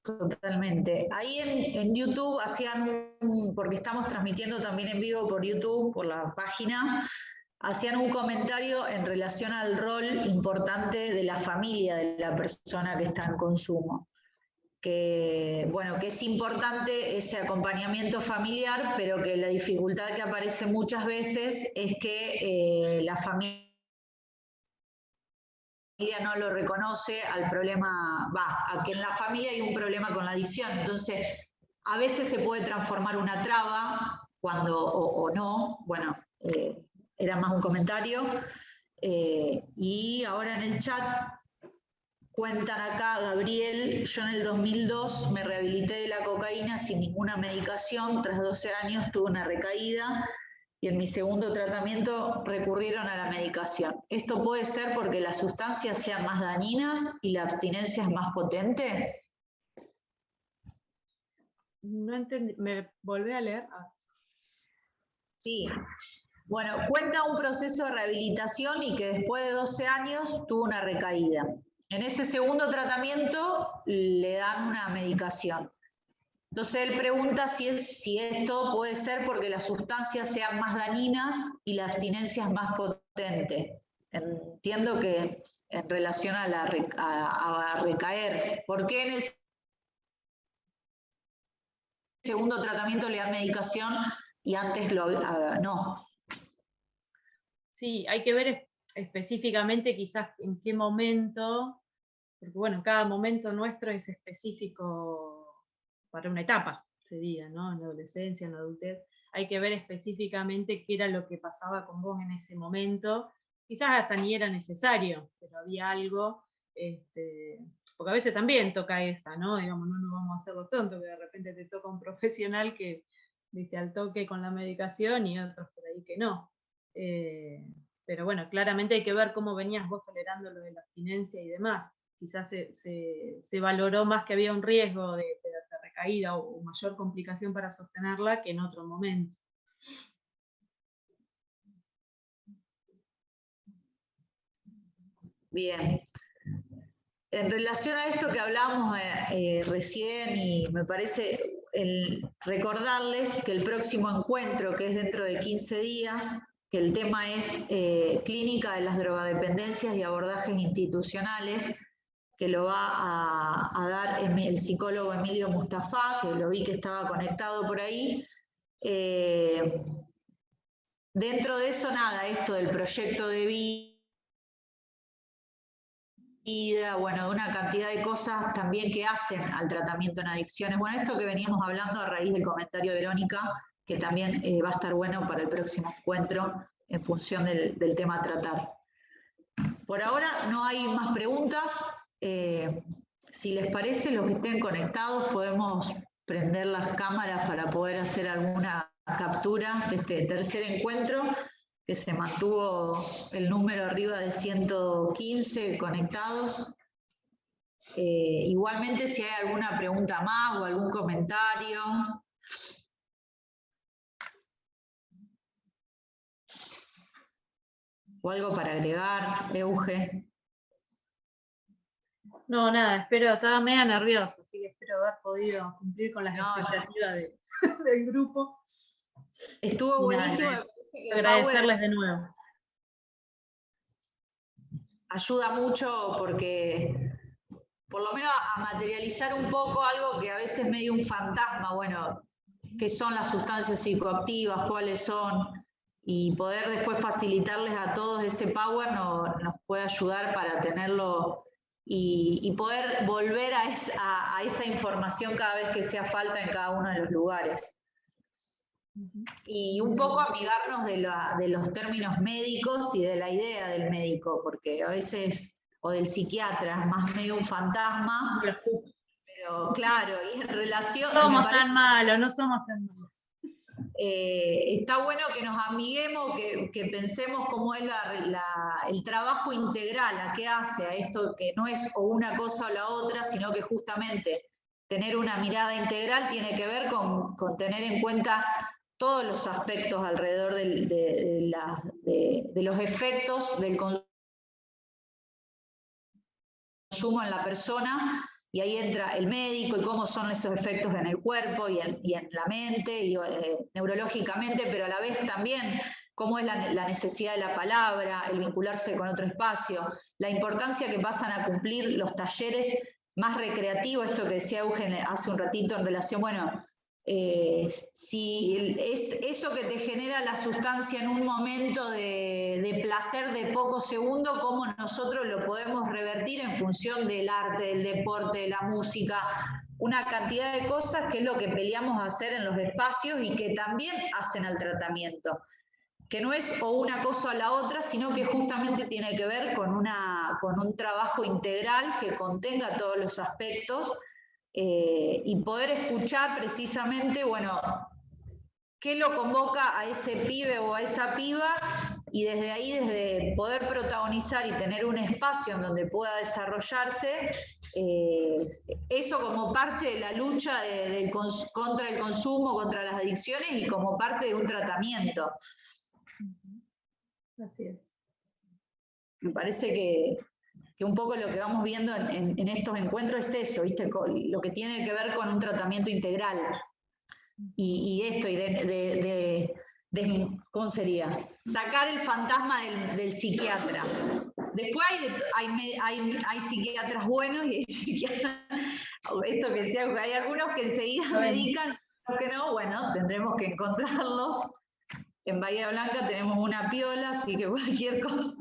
Totalmente. Ahí en YouTube hacían porque estamos transmitiendo también en vivo por YouTube, por la página, hacían un comentario en relación al rol importante de la familia de la persona que está en consumo. Que, bueno, que es importante ese acompañamiento familiar, pero que la dificultad que aparece muchas veces es que la familia no lo reconoce al problema, a que en la familia hay un problema con la adicción. Entonces, a veces se puede transformar una traba cuando, o no, bueno, era más un comentario. Y ahora en el chat cuentan acá, Gabriel, yo en el 2002 me rehabilité de la cocaína sin ninguna medicación, tras 12 años tuve una recaída y en mi segundo tratamiento recurrieron a la medicación. ¿Esto puede ser porque las sustancias sean más dañinas y la abstinencia es más potente? No entendí, ¿me volví a leer? Sí. Bueno, cuenta un proceso de rehabilitación y que después de 12 años tuvo una recaída. En ese segundo tratamiento le dan una medicación. Entonces él pregunta si esto puede ser porque las sustancias sean más dañinas y la abstinencia es más potente. Entiendo que en relación a recaer. ¿Por qué en el segundo tratamiento le dan medicación y antes no? Sí, hay que ver específicamente quizás en qué momento, porque bueno, cada momento nuestro es específico para una etapa, sería, ¿no? En la adolescencia, en la adultez. Hay que ver específicamente qué era lo que pasaba con vos en ese momento. Quizás hasta ni era necesario, pero había algo, porque a veces también toca esa, ¿no? Digamos, no nos vamos a hacer los tontos, que de repente te toca un profesional que, viste, al toque con la medicación y otros por ahí que no. Pero bueno, claramente hay que ver cómo venías vos tolerando lo de la abstinencia y demás. Quizás se valoró más que había un riesgo de recaída o mayor complicación para sostenerla que en otro momento. Bien. En relación a esto que hablamos recién, y me parece recordarles que el próximo encuentro, que es dentro de 15 días, que el tema es clínica de las drogodependencias y abordajes institucionales, que lo va a dar el psicólogo Emilio Mustafa, que lo vi que estaba conectado por ahí. Dentro de eso, nada, esto del proyecto de vida, bueno, una cantidad de cosas también que hacen al tratamiento en adicciones. Bueno, esto que veníamos hablando a raíz del comentario de Verónica, que también va a estar bueno para el próximo encuentro en función del tema a tratar. Por ahora no hay más preguntas. Si les parece, los que estén conectados, podemos prender las cámaras para poder hacer alguna captura de este tercer encuentro, que se mantuvo el número arriba de 115 conectados. Igualmente, si hay alguna pregunta más o algún comentario. O algo para agregar, Euge. No, nada, estaba media nerviosa, así que espero haber podido podido cumplir con las No, expectativas del grupo. Estuvo buenísimo. Agradecerles de nuevo. Ayuda mucho porque, por lo menos, a materializar un poco algo que a veces es medio un fantasma, bueno, qué son las sustancias psicoactivas, cuáles son, y poder después facilitarles a todos ese power nos puede ayudar para tenerlo y poder volver a esa información cada vez que sea falta en cada uno de los lugares. Y un poco amigarnos de los términos médicos y de la idea del médico, porque a veces, o del psiquiatra, es más medio un fantasma, pero claro, y en relación... No somos tan malos, no somos tan malos. Está bueno que nos amiguemos, que pensemos cómo es el trabajo integral, a qué hace a esto, que no es o una cosa o la otra, sino que justamente tener una mirada integral tiene que ver con tener en cuenta todos los aspectos alrededor de los efectos del consumo en la persona, y ahí entra el médico y cómo son esos efectos en el cuerpo y en la mente, y neurológicamente, pero a la vez también cómo es la necesidad de la palabra, el vincularse con otro espacio, la importancia que pasan a cumplir los talleres más recreativos, esto que decía Eugen hace un ratito en relación, bueno, si es eso que te genera la sustancia en un momento de placer de pocos segundos, cómo nosotros lo podemos revertir en función del arte, del deporte, de la música, una cantidad de cosas que es lo que peleamos a hacer en los espacios y que también hacen al tratamiento, que no es o una cosa o la otra, sino que justamente tiene que ver con un trabajo integral que contenga todos los aspectos. Y poder escuchar precisamente, bueno, qué lo convoca a ese pibe o a esa piba, y desde ahí, desde poder protagonizar y tener un espacio en donde pueda desarrollarse, eso como parte de la lucha contra el consumo, contra las adicciones y como parte de un tratamiento. Así es. Me parece que un poco lo que vamos viendo en estos encuentros es eso, ¿viste? Lo que tiene que ver con un tratamiento integral. Y esto, ¿cómo sería? Sacar el fantasma del psiquiatra. Después hay psiquiatras buenos y hay psiquiatras, esto que decía, hay algunos que enseguida medican, los que no, bueno, tendremos que encontrarlos. En Bahía Blanca tenemos una piola, así que cualquier cosa.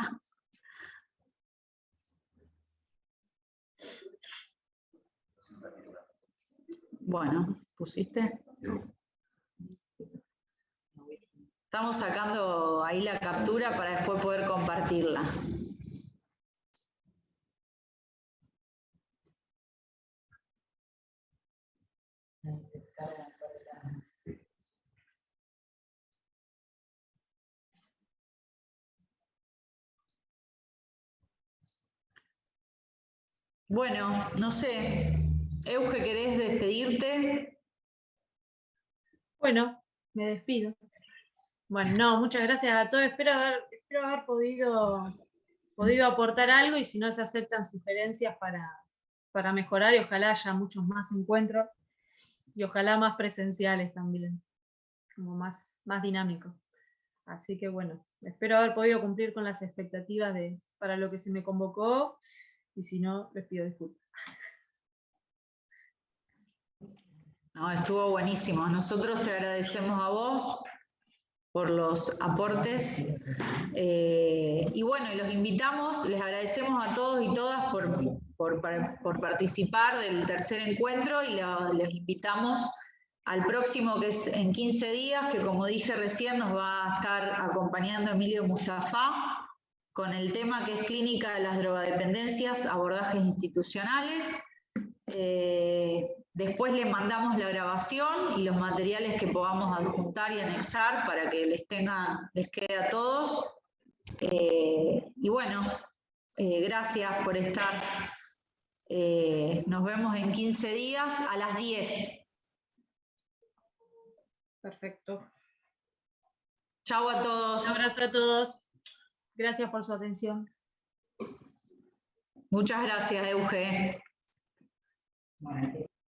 Bueno, ¿pusiste? Estamos sacando ahí la captura para después poder compartirla. Bueno, no sé, Euge, ¿querés despedirte? Bueno, me despido. Bueno, no, muchas gracias a todos. Espero haber podido aportar algo, y si no, se aceptan sugerencias para mejorar, y ojalá haya muchos más encuentros y ojalá más presenciales también, como más dinámicos. Así que bueno, espero haber podido cumplir con las expectativas para lo que se me convocó, y si no, les pido disculpas. No, estuvo buenísimo. Nosotros te agradecemos a vos por los aportes. Y bueno, los invitamos, les agradecemos a todos y todas por participar del tercer encuentro, y les invitamos al próximo, que es en 15 días, que como dije recién, nos va a estar acompañando Emilio Mustafa con el tema que es Clínica de las Drogadependencias, abordajes institucionales. Después le mandamos la grabación y los materiales que podamos adjuntar y anexar para que les quede a todos. Y bueno, gracias por estar. Nos vemos en 15 días a las 10. Perfecto. Chau a todos. Un abrazo a todos. Gracias por su atención. Muchas gracias, Euge.